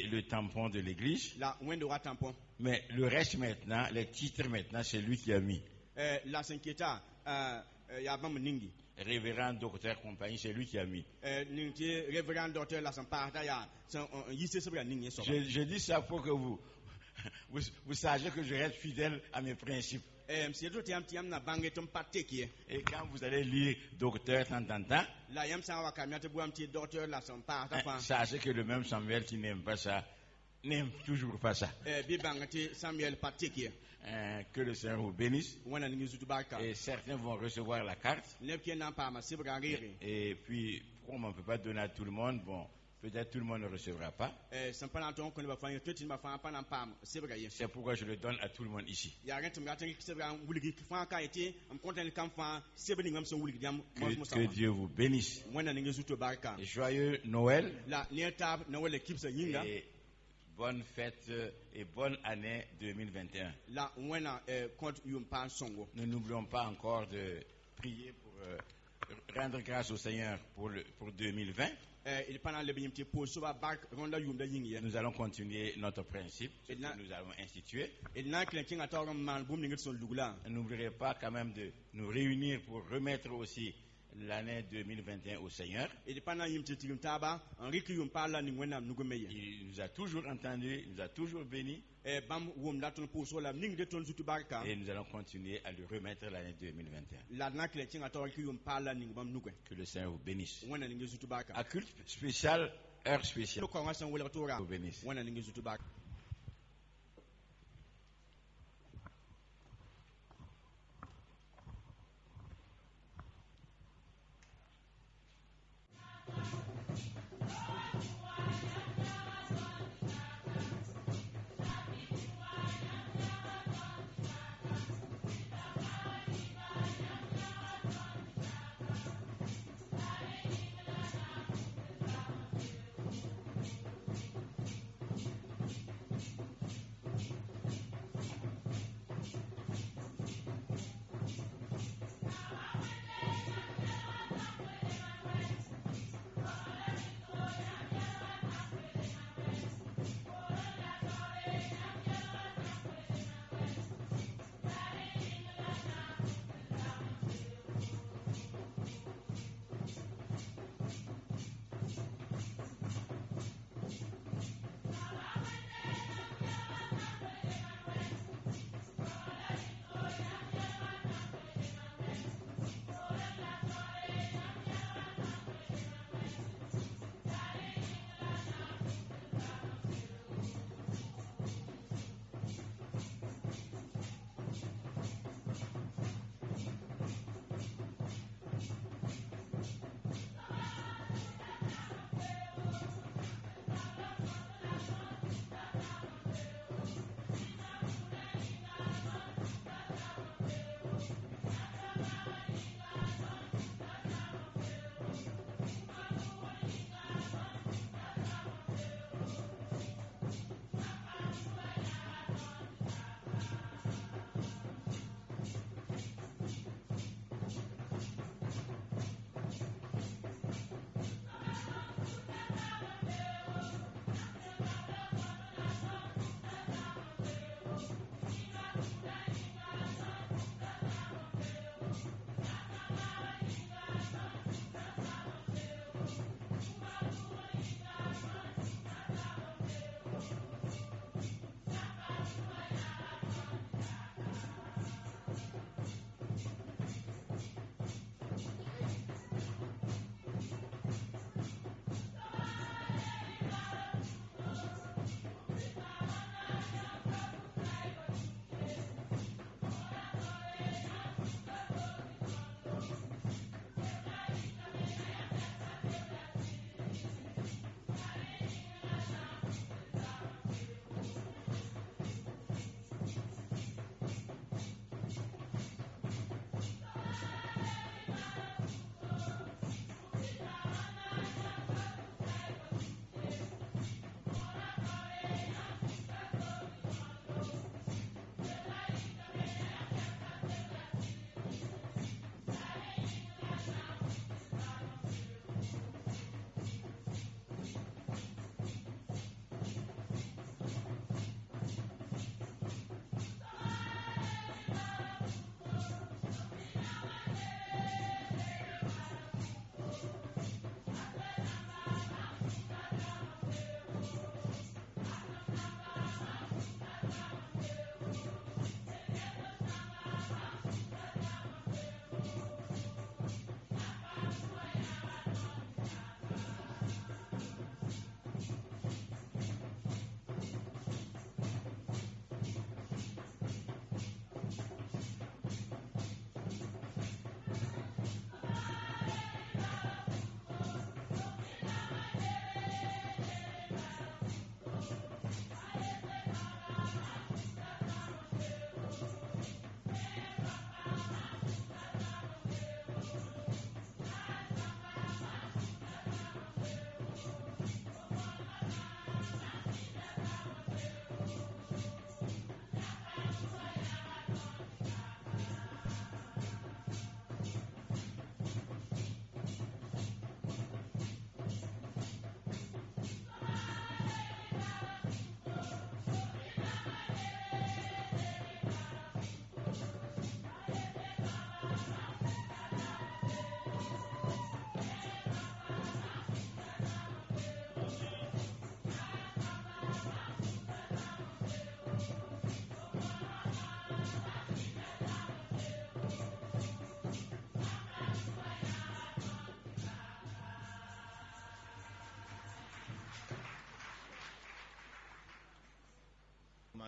le tampon de l'église. Mais le reste maintenant, les titres maintenant, c'est lui qui a mis. Révérend docteur compagnie, c'est lui qui a mis. Je dis ça pour que vous sachiez que je reste fidèle à mes principes. Et quand vous allez lire docteur tant, sachez que le même Samuel qui n'aime pas ça n'aime toujours pas ça. Samuel Patiki. Que le Seigneur vous bénisse. Wana ningi zutu barka. Et certains vont recevoir la carte. Nepke na pa ma sibra riri. Et puis, comme on ne peut pas donner à tout le monde, bon, peut-être tout le monde ne recevra pas. C'est pourquoi je le donne à tout le monde ici. Que Dieu vous bénisse. Et joyeux Noël. Et bonne fête et bonne année 2021. Nous n'oublions pas encore de prier pour rendre grâce au Seigneur pour 2020. Nous allons continuer notre principe que nous allons instituer. N'oubliez pas quand même de nous réunir pour remettre aussi l'année 2021 au Seigneur. Il nous a toujours entendus, il nous a toujours bénis. Et nous allons continuer à lui remettre l'année 2021. Que le Seigneur vous bénisse. À culte spécial, heure spéciale. Vous bénisse.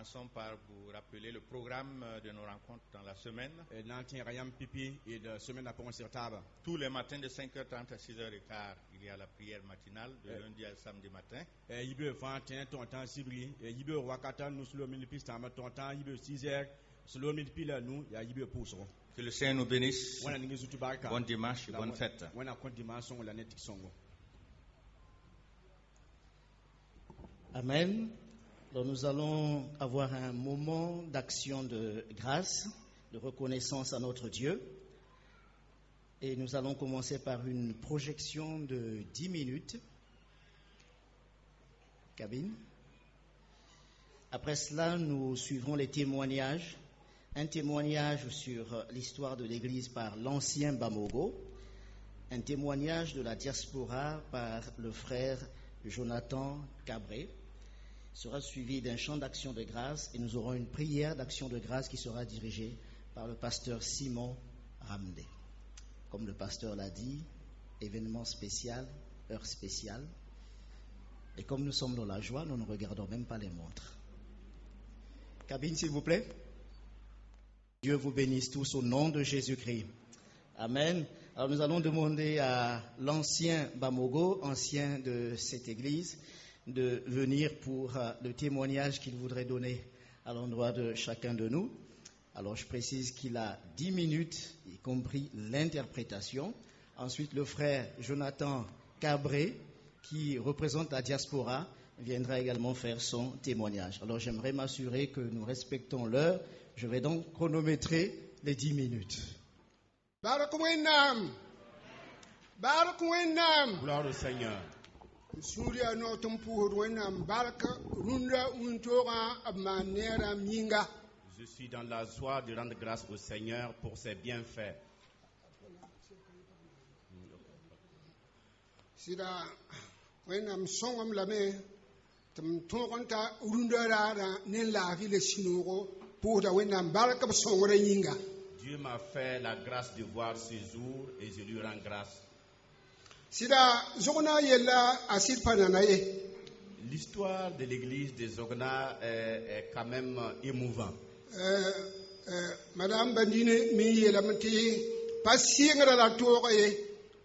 commençons par vous rappeler le programme de nos rencontres dans la semaine. Tous les matins de 5h30 à 6h15, il y a la prière matinale de lundi à samedi matin. Que le Seigneur nous bénisse. Bon dimanche et bonne fête. Amen. Alors nous allons avoir un moment d'action de grâce, de reconnaissance à notre Dieu. Et nous allons commencer par une projection de 10 minutes. Cabine. Après cela, nous suivrons les témoignages. Un témoignage sur l'histoire de l'Église par l'ancien Bamogo. Un témoignage de la diaspora par le frère Jonathan Cabré. Sera suivi d'un chant d'action de grâce et nous aurons une prière d'action de grâce qui sera dirigée par le pasteur Simon Ramdé. Comme le pasteur l'a dit, événement spécial, heure spéciale. Et comme nous sommes dans la joie, nous ne regardons même pas les montres. Cabine, s'il vous plaît. Dieu vous bénisse tous au nom de Jésus-Christ. Amen. Alors nous allons demander à l'ancien Bamogo, ancien de cette église, de venir pour le témoignage qu'il voudrait donner à l'endroit de chacun de nous. Alors je précise qu'il a 10 minutes, y compris l'interprétation. Ensuite, le frère Jonathan Cabré, qui représente la diaspora, viendra également faire son témoignage. Alors j'aimerais m'assurer que nous respectons l'heure. Je vais donc chronométrer les 10 minutes. Gloire au Seigneur. Je suis dans la joie de rendre grâce au Seigneur pour ses bienfaits. Dieu m'a fait la grâce de voir ce jour et je lui rends grâce. L'histoire de l'église de Zogna est quand même émouvante. Madame Bandine Miyelamati, pas si la tour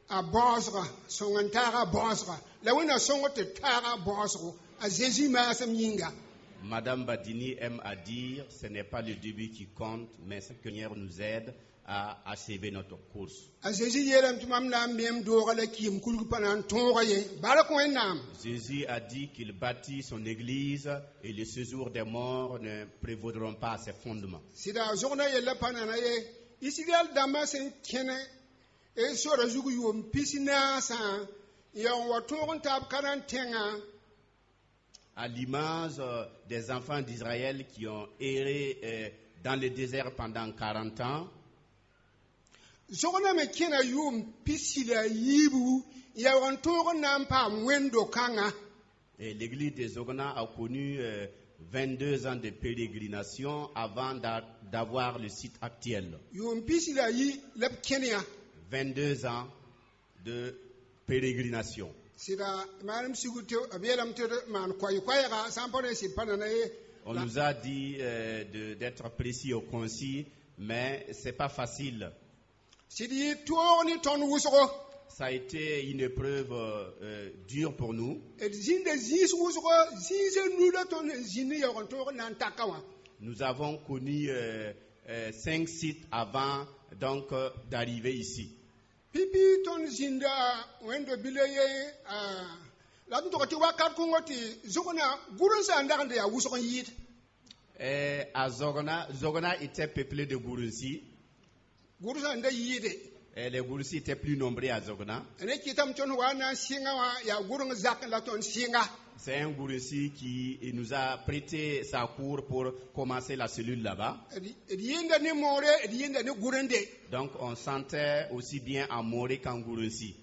à Bosra, son antara Bosra. La winner song de Tara Bosro, à Jésus Massam Yinga. Madame Badini aime à dire, ce n'est pas le début qui compte, mais ce que le Seigneur nous aide à achever notre course. Jésus a dit qu'il bâtit son église et le séjour des morts ne prévaudront pas à ses fondements. À l'image des enfants d'Israël qui ont erré dans le désert pendant 40 ans, et l'église de Zogna a connu 22 ans de pérégrination avant d'avoir le site actuel. 22 ans de pérégrination. On nous a dit d'être précis au concis, mais ce n'est pas facile. Ça a été une épreuve dure pour nous. Nous avons connu 5 sites avant donc d'arriver ici. À Zogna était peuplé de Gurunsi. Et les Gurunsi étaient plus nombreux à Zogna. C'est un Gurunsi qui nous a prêté sa cour pour commencer la cellule là-bas. Donc on sentait aussi bien à Moré qu'en Gurunsi.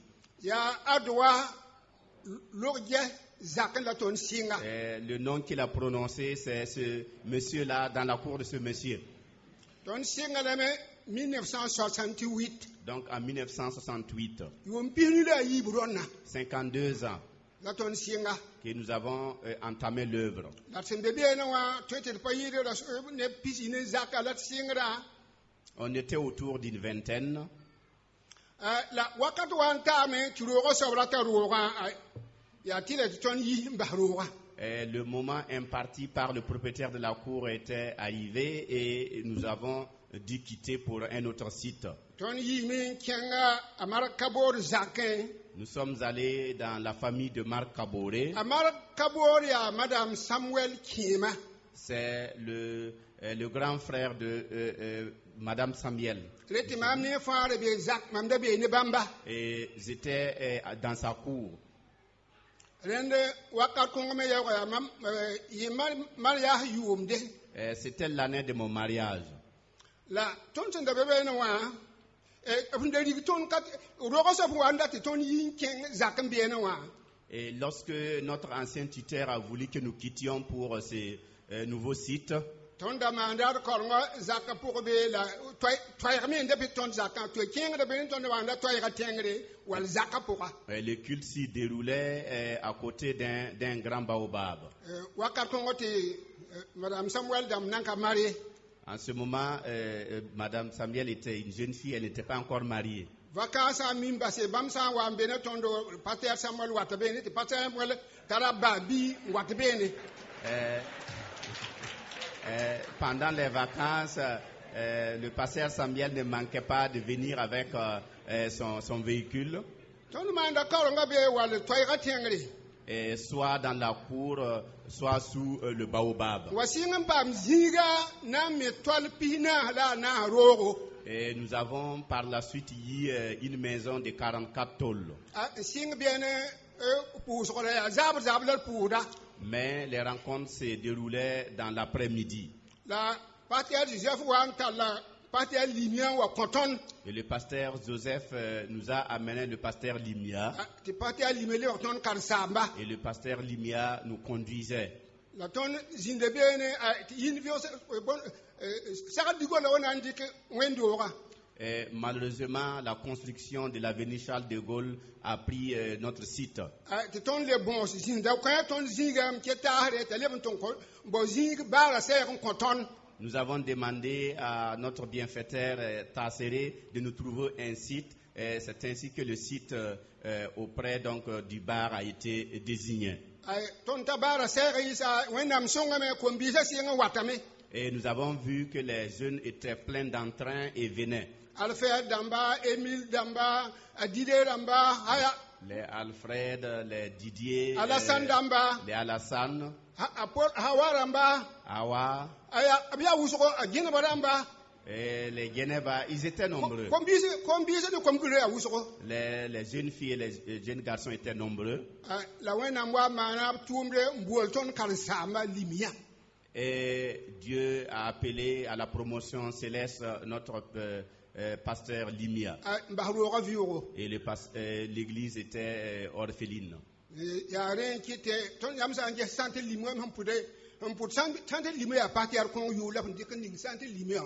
Le nom qu'il a prononcé, c'est ce monsieur-là, dans la cour de ce monsieur. 1968. Donc en 1968. 52 ans. la ton sienga que nous avons entamé l'œuvre. la sembe bien wa tete pa yire la ne pisine zaka la siengra On était autour d'une vingtaine. la wakat wan tame turogo sobra ta roga ya tile ton yi mbahroga. Le moment imparti par le propriétaire de la cour était arrivé et nous avons dû quitter pour un autre site. Ton yi min kenga amar kabor zakin. Nous sommes allés dans la famille de Marc Kaboré. Amar kabor ya madame Samuel Kima. C'est le grand frère de Madame Samuel. Et j'étais dans sa cour. C'était l'année de mon mariage. Et lorsque notre ancien tuteur a voulu que nous quittions pour ce nouveau site, le culte s'y déroulait à côté d'un grand baobab. En ce moment, Madame Samuel était une jeune fille, elle n'était pas encore mariée. Pendant les vacances, le pasteur Samuel ne manquait pas de venir avec son véhicule, soit dans la cour, soit sous le baobab. Et nous avons par la suite eu une maison de 44 tôles. Mais les rencontres se déroulaient dans l'après-midi. Et le pasteur Joseph nous a amené le pasteur Limia. Et le pasteur Limia nous conduisait. Et malheureusement, la construction de l'avenue Charles de Gaulle a pris notre site. Nous avons demandé à notre bienfaiteur Tasséré de nous trouver un site. C'est ainsi que le site auprès donc, du bar a été désigné. Et nous avons vu que les jeunes étaient pleins d'entrain et venaient. Alfred Damba, Émile Damba, Didier Damba, les Alfred, les Didier, Alassane Damba, les Alassane, Hawa Damba, Hawa, et les Geneva, ils étaient nombreux. Les jeunes filles et les jeunes garçons étaient nombreux. Et Dieu a appelé à la promotion céleste notre pasteur Limia. Et l'église était orpheline. Et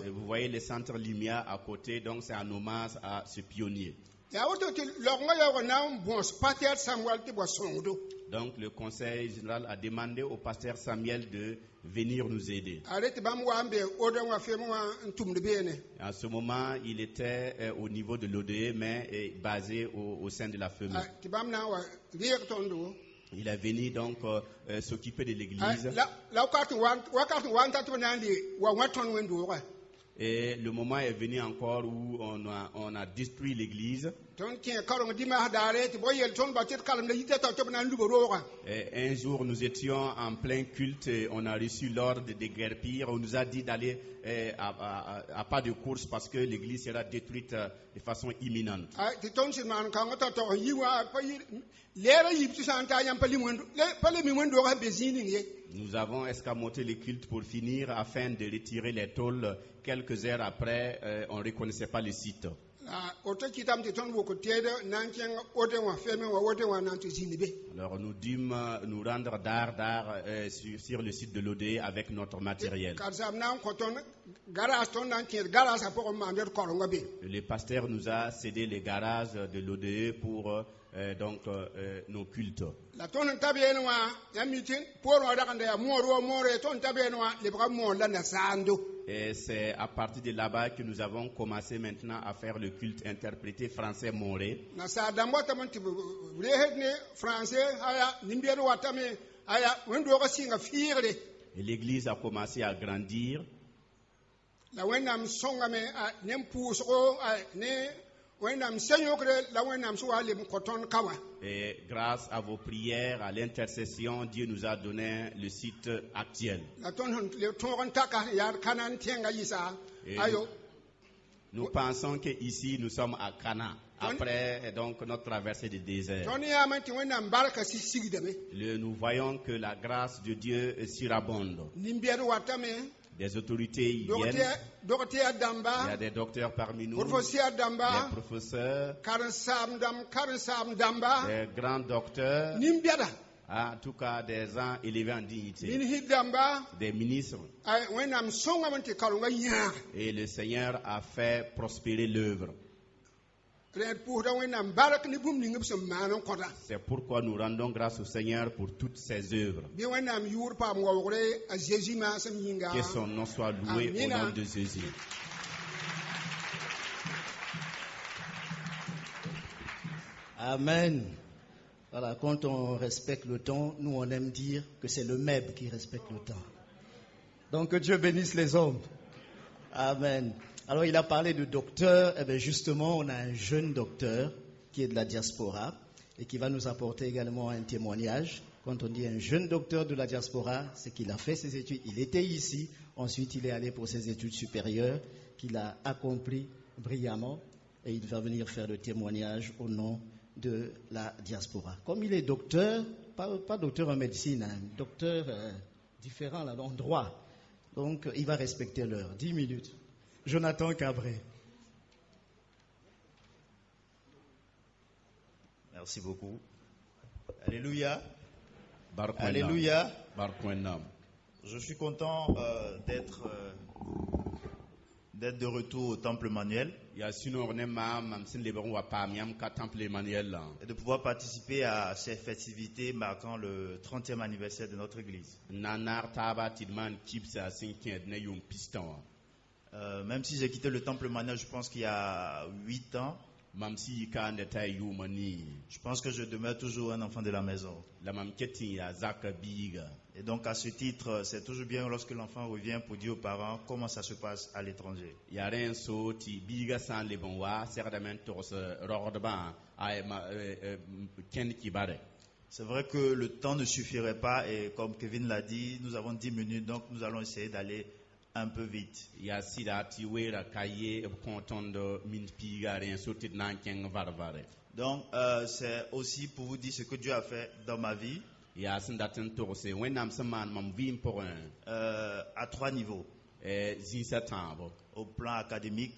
vous voyez le centre Limia à côté, donc c'est un hommage à ce pionnier. Donc le conseil général a demandé au pasteur Samuel de venir nous aider. En ce moment, il était au niveau de l'ODE, mais basé au sein de la FEME. Il est venu donc s'occuper de l'église. Et le moment est venu encore où on a détruit l'église. Et un jour, nous étions en plein culte et on a reçu l'ordre de déguerpir. On nous a dit d'aller à pas de course parce que l'église sera détruite de façon imminente. Nous avons escamoté les cultes pour finir afin de retirer les tôles. Quelques heures après, on ne reconnaissait pas le site. Alors nous dûmes nous rendre sur le site de l'ODE avec notre matériel. Le pasteur nous a cédé les garages de l'ODE pour nos cultes. Et c'est à partir de là-bas que nous avons commencé maintenant à faire le culte interprété français moré. Et l'église a commencé à grandir. Et grâce à vos prières, à l'intercession, Dieu nous a donné le site actuel. Et nous pensons qu'ici nous sommes à Cana, après donc notre traversée du désert. Nous voyons que la grâce de Dieu surabonde. Des autorités y viennent. Il y a des docteurs parmi nous, des professeurs, des grands docteurs, en tout cas des gens élevés en dignité, des ministres. Et le Seigneur a fait prospérer l'œuvre. C'est pourquoi nous rendons grâce au Seigneur pour toutes ses œuvres. Que son nom soit loué au nom de Jésus. Amen. Voilà, quand on respecte le temps, nous on aime dire que c'est le MEB qui respecte le temps. Donc que Dieu bénisse les hommes. Amen. Alors il a parlé de docteur, et bien justement on a un jeune docteur qui est de la diaspora et qui va nous apporter également un témoignage. Quand on dit un jeune docteur de la diaspora, c'est qu'il a fait ses études, il était ici, ensuite il est allé pour ses études supérieures, qu'il a accompli brillamment et il va venir faire le témoignage au nom de la diaspora. Comme il est docteur, pas docteur en médecine, hein, docteur différent là, en droit, donc il va respecter l'heure, 10 minutes. Jonathan Cabré. Merci beaucoup. Alléluia. Alléluia. Je suis content d'être de retour au Temple Emmanuel. Et de pouvoir participer à ces festivités marquant le 30e anniversaire de notre église. Même si j'ai quitté le Temple Emmanuel, je pense qu'il y a 8 ans. Je pense que je demeure toujours un enfant de la maison. Et donc à ce titre, c'est toujours bien lorsque l'enfant revient pour dire aux parents comment ça se passe à l'étranger. C'est vrai que le temps ne suffirait pas et comme Kevin l'a dit, nous avons 10 minutes, donc nous allons essayer d'aller un peu vite. Donc c'est aussi pour vous dire ce que Dieu a fait dans ma vie. À 3 niveaux. Au plan académique,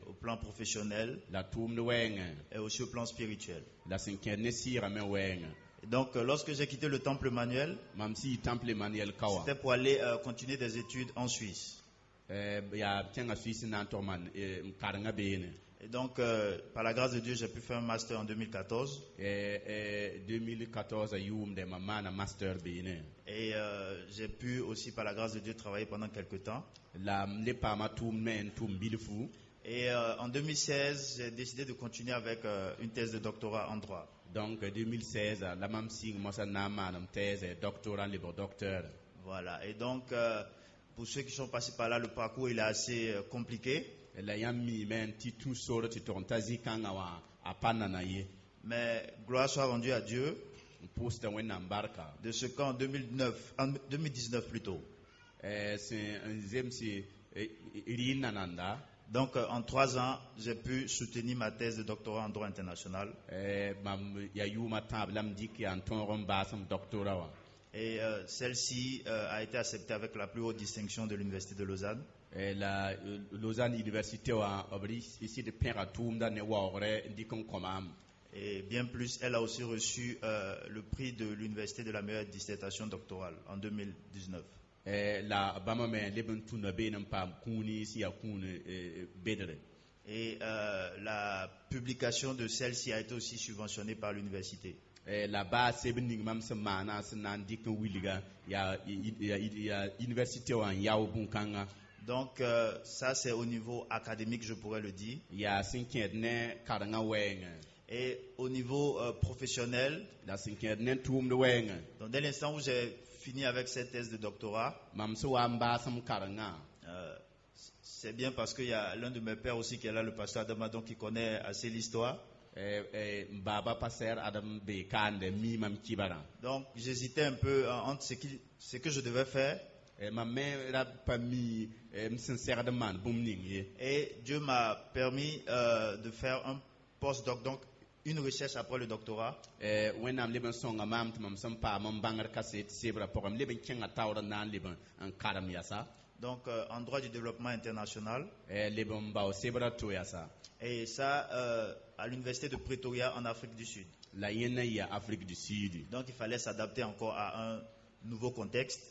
au plan professionnel et aussi au plan spirituel. Donc, lorsque j'ai quitté le Temple Emmanuel, c'était pour aller continuer des études en Suisse. Et donc, par la grâce de Dieu, j'ai pu faire un master en 2014. Et j'ai pu aussi, par la grâce de Dieu, travailler pendant quelques temps. Et en 2016, j'ai décidé de continuer avec une thèse de doctorat en droit. Donc, 2016, la même signe, moi, ça n'a pas de thèse, doctorat, libre docteur. Voilà. Et donc, pour ceux qui sont passés par là, le parcours il est assez compliqué. Mais gloire soit rendue à Dieu de ce qu'en 2019 plutôt. Donc, en 3 ans, j'ai pu soutenir ma thèse de doctorat en droit international. Et celle-ci a été acceptée avec la plus haute distinction de l'Université de Lausanne. Et la Lausanne Université a ici de Peratum ne wore dikon komam. Et bien plus, elle a aussi reçu le prix de l'Université de la meilleure dissertation doctorale en 2019. La bama me leben tuna benam pam kuni si akune bedere. Et la publication de celle-ci a été aussi subventionnée par l'université. La base sebening mam semana senan dikon wiliga ya université wa yawo bunkanga. Donc ça c'est au niveau académique, je pourrais le dire. Ya sinkene karanga wenga. Et au niveau professionnel, la sinkene tum de wenga. Donc dès l'instant où j'ai fini avec cette thèse de doctorat, c'est bien parce qu'il y a l'un de mes pères aussi qui est là, le pasteur Adama, donc qui connaît assez l'histoire. Donc j'hésitais un peu entre ce que je devais faire. Et Dieu m'a permis de faire un postdoc, donc une recherche après le doctorat. Donc en droit du développement international. Et ça à l'université de Pretoria en Afrique du Sud. Donc il fallait s'adapter encore à un nouveau contexte.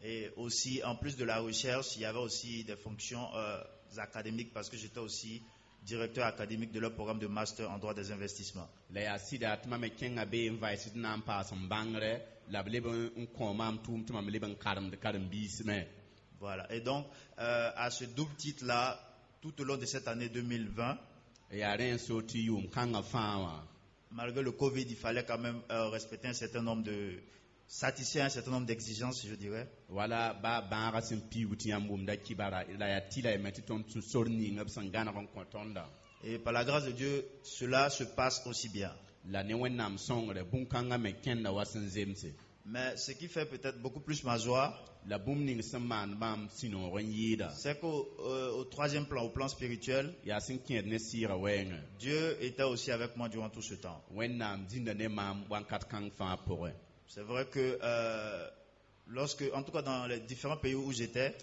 Et aussi, en plus de la recherche, il y avait aussi des fonctions académiques parce que j'étais aussi directeur académique de leur programme de master en droit des investissements. Voilà. Et donc, à ce double titre-là, tout au long de cette année 2020, malgré le Covid, il fallait quand même respecter un certain nombre de... satisfaire un certain nombre d'exigences, je dirais. Voilà, et par la grâce de Dieu, cela se passe aussi bien. Mais ce qui fait peut-être beaucoup plus ma joie, c'est qu'au troisième plan, au plan spirituel, Dieu était aussi avec moi durant tout ce temps. C'est vrai que lorsque, en tout cas dans les différents pays où j'étais,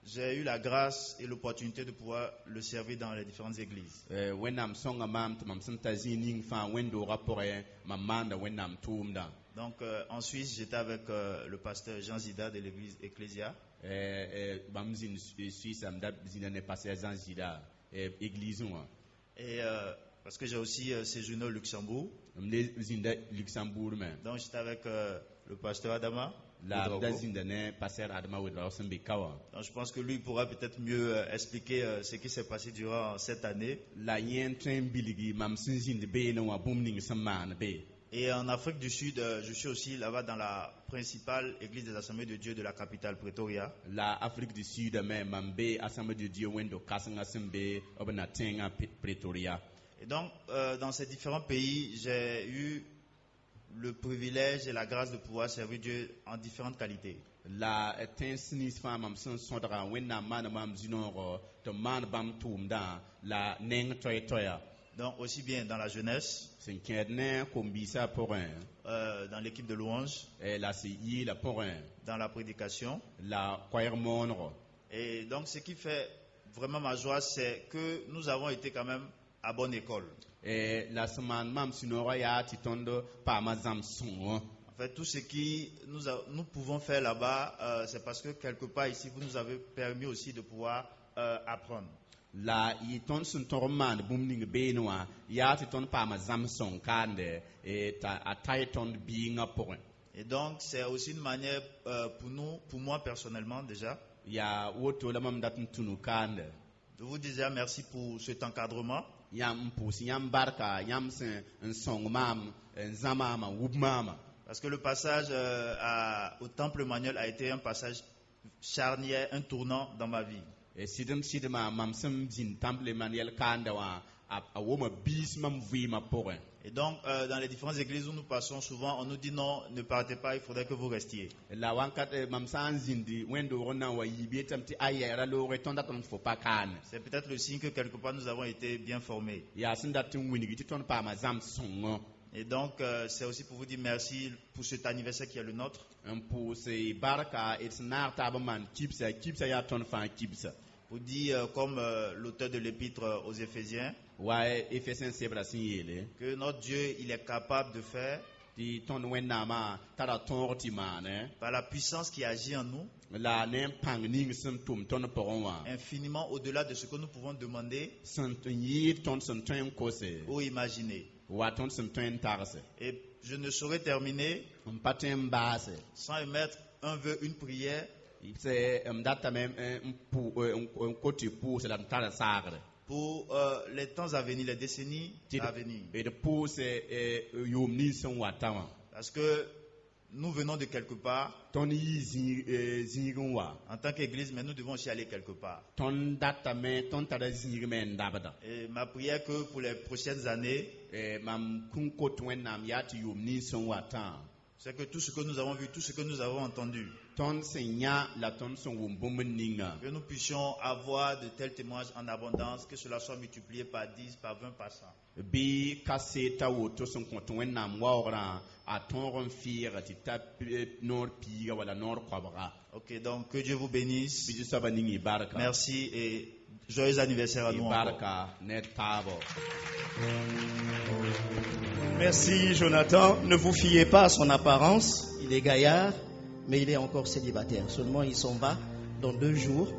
j'ai eu la grâce et l'opportunité de pouvoir le servir dans les différentes églises. Donc en Suisse, j'étais avec le pasteur Jean Zida de l'église Ecclesia. Et parce que j'ai aussi séjourné au Luxembourg. Donc j'étais avec le pasteur Adama. Donc je pense que lui pourra peut-être mieux expliquer ce qui s'est passé durant cette année. Et en Afrique du Sud, je suis aussi là-bas dans la principale église des Assemblées de Dieu de la capitale Pretoria. La Afrique du Sud, Assemblée de Dieu, Pretoria. Et donc, dans ces différents pays, j'ai eu le privilège et la grâce de pouvoir servir Dieu en différentes qualités. Donc, aussi bien dans la jeunesse, dans l'équipe de louange, dans la prédication. Et donc, ce qui fait vraiment ma joie, c'est que nous avons été quand même à bonne école. En fait, tout ce que nous pouvons faire là-bas, c'est parce que quelque part ici, vous nous avez permis aussi de pouvoir apprendre. Et donc, c'est aussi une manière pour moi personnellement déjà, de vous dire merci pour cet encadrement. Parce que le passage au temple Emmanuel a été un passage charnière, un tournant dans ma vie. Et Et donc, dans les différentes églises où nous passons, souvent, on nous dit non, ne partez pas, il faudrait que vous restiez. C'est peut-être le signe que quelque part nous avons été bien formés. Et donc, c'est aussi pour vous dire merci pour cet anniversaire qui est le nôtre. Pour dire, comme l'auteur de l'épître aux Éphésiens, que notre Dieu, il est capable de faire, par la puissance qui agit en nous, infiniment au-delà de ce que nous pouvons demander ou imaginer. Et je ne saurais terminer sans émettre un vœu, une prière pour les temps à venir, les décennies à venir. Parce que nous venons de quelque part en tant qu'église, mais nous devons aussi aller quelque part. Et ma prière est que pour les prochaines années, c'est que tout ce que nous avons vu, tout ce que nous avons entendu, que nous puissions avoir de tels témoignages en abondance, que cela soit multiplié par 10, par 20, par 100. Ok, donc que Dieu vous bénisse. Merci et joyeux anniversaire à nous encore. Merci Jonathan. Ne vous fiez pas à son apparence. Il est gaillard, mais il est encore célibataire. Seulement il s'en va dans 2 jours.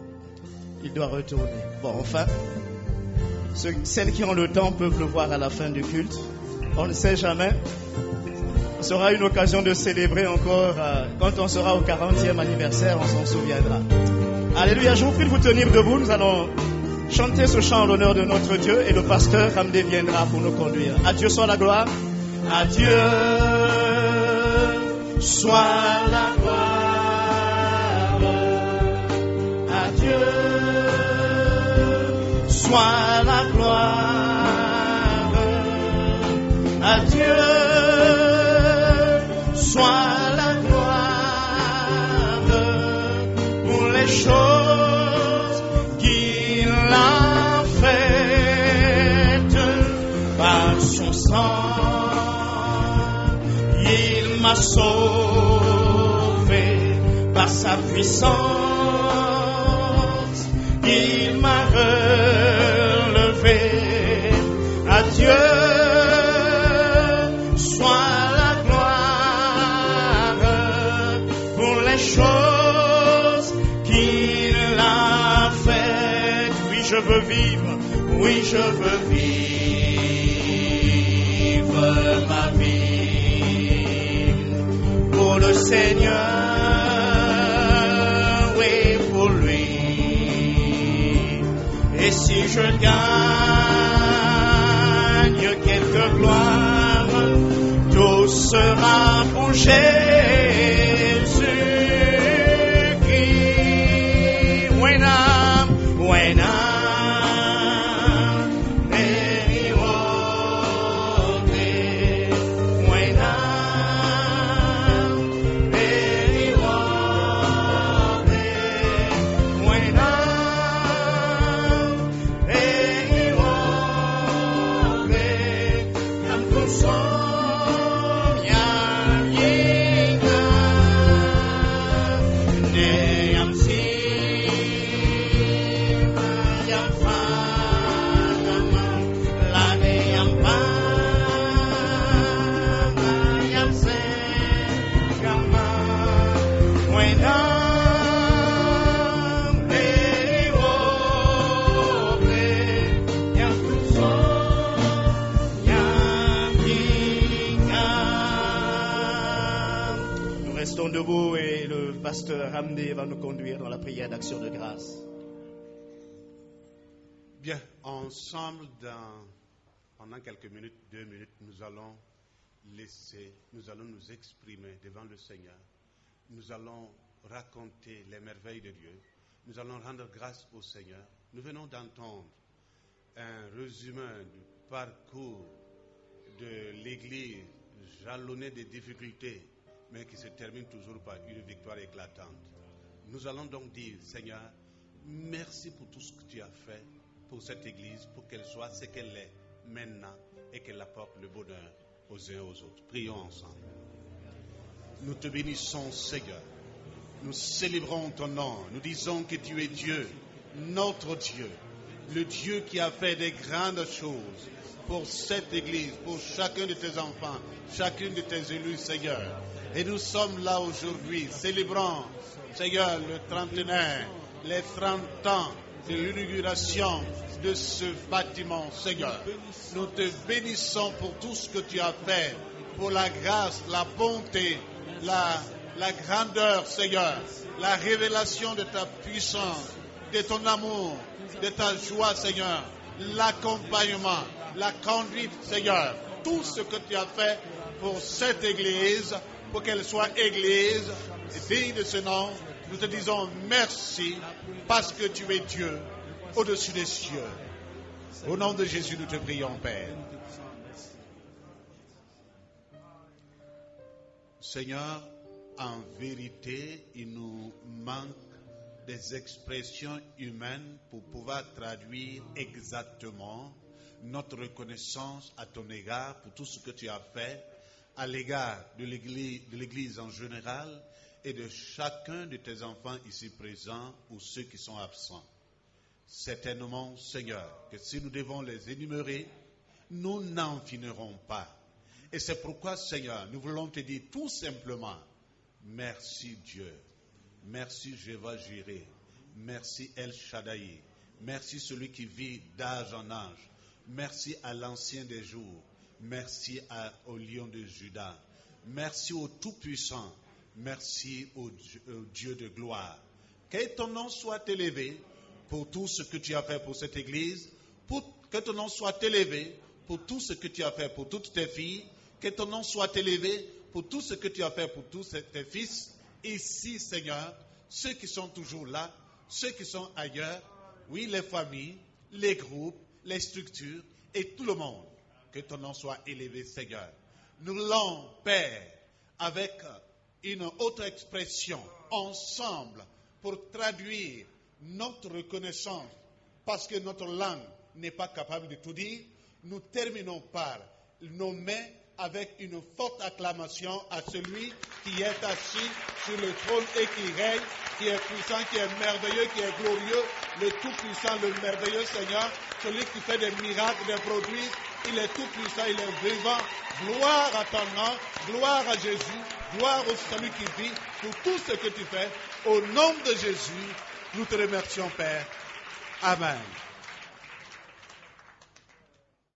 Il doit retourner. Bon, enfin, celles qui ont le temps peuvent le voir à la fin du culte. On ne sait jamais. Ce sera une occasion de célébrer encore. Quand on sera au 40e anniversaire, on s'en souviendra. Alléluia, je vous prie de vous tenir debout. Nous allons chanter ce chant en l'honneur de notre Dieu et le pasteur Ramdé viendra pour nous conduire. À Dieu soit la gloire. À Dieu soit la gloire. À Dieu soit la gloire. À Dieu soit la gloire pour les choses qu'il a faites par son sang. Il m'a sauvé par sa puissance. Il m'a relevé. À Dieu soit la gloire pour les choses qu'il a faites. Oui, je veux vivre. Oui, je veux vivre ma vie pour le Seigneur, oui, pour lui. Et si je gagne quelque gloire, tout sera pour Jésus-Christ. When I'm debout et le pasteur Ramdé va nous conduire dans la prière d'action de grâce. Bien, ensemble, pendant quelques minutes, 2 minutes, nous allons nous exprimer devant le Seigneur. Nous allons raconter les merveilles de Dieu. Nous allons rendre grâce au Seigneur. Nous venons d'entendre un résumé du parcours de l'Église jalonnée des difficultés, mais qui se termine toujours par une victoire éclatante. Nous allons donc dire, Seigneur, merci pour tout ce que tu as fait pour cette Église, pour qu'elle soit ce qu'elle est maintenant et qu'elle apporte le bonheur aux uns et aux autres. Prions ensemble. Nous te bénissons, Seigneur. Nous célébrons ton nom. Nous disons que tu es Dieu, notre Dieu, le Dieu qui a fait des grandes choses pour cette Église, pour chacun de tes enfants, chacune de tes élus, Seigneur. Et nous sommes là aujourd'hui, célébrant, Seigneur, le trentenaire, les 30 ans de l'inauguration de ce bâtiment, Seigneur. Nous te bénissons pour tout ce que tu as fait, pour la grâce, la bonté, la grandeur, Seigneur, la révélation de ta puissance, de ton amour, de ta joie, Seigneur, l'accompagnement, la conduite, Seigneur, tout ce que tu as fait pour cette Église, pour qu'elle soit Église digne de ce nom. Nous te disons merci parce que tu es Dieu au-dessus des cieux. Au nom de Jésus, nous te prions, Père. Seigneur, en vérité, il nous manque des expressions humaines pour pouvoir traduire exactement notre reconnaissance à ton égard pour tout ce que tu as fait à l'égard de l'Église en général et de chacun de tes enfants ici présents ou ceux qui sont absents. Certainement, Seigneur, que si nous devons les énumérer, nous n'en finirons pas. Et c'est pourquoi, Seigneur, nous voulons te dire tout simplement, merci Dieu, merci Jéhovah Jireh, merci El Shaddai, merci celui qui vit d'âge en âge, merci à l'ancien des jours, merci au lion de Juda, merci au Tout-Puissant, merci au Dieu de gloire. Que ton nom soit élevé pour tout ce que tu as fait pour cette Église, que ton nom soit élevé pour tout ce que tu as fait pour toutes tes filles, que ton nom soit élevé pour tout ce que tu as fait pour tous tes fils, ici, Seigneur, ceux qui sont toujours là, ceux qui sont ailleurs, oui, les familles, les groupes, les structures et tout le monde. Que ton nom soit élevé, Seigneur. Nous l'avons, Père, avec une autre expression, ensemble, pour traduire notre reconnaissance, parce que notre langue n'est pas capable de tout dire. Nous terminons par nommer avec une forte acclamation à celui qui est assis sur le trône et qui règne, qui est puissant, qui est merveilleux, qui est glorieux, le tout-puissant, le merveilleux Seigneur, celui qui fait des miracles, des produits. Il est tout-puissant, il est vivant. Gloire à ton nom, gloire à Jésus, gloire au celui qui vit pour tout ce que tu fais. Au nom de Jésus, nous te remercions, Père. Amen.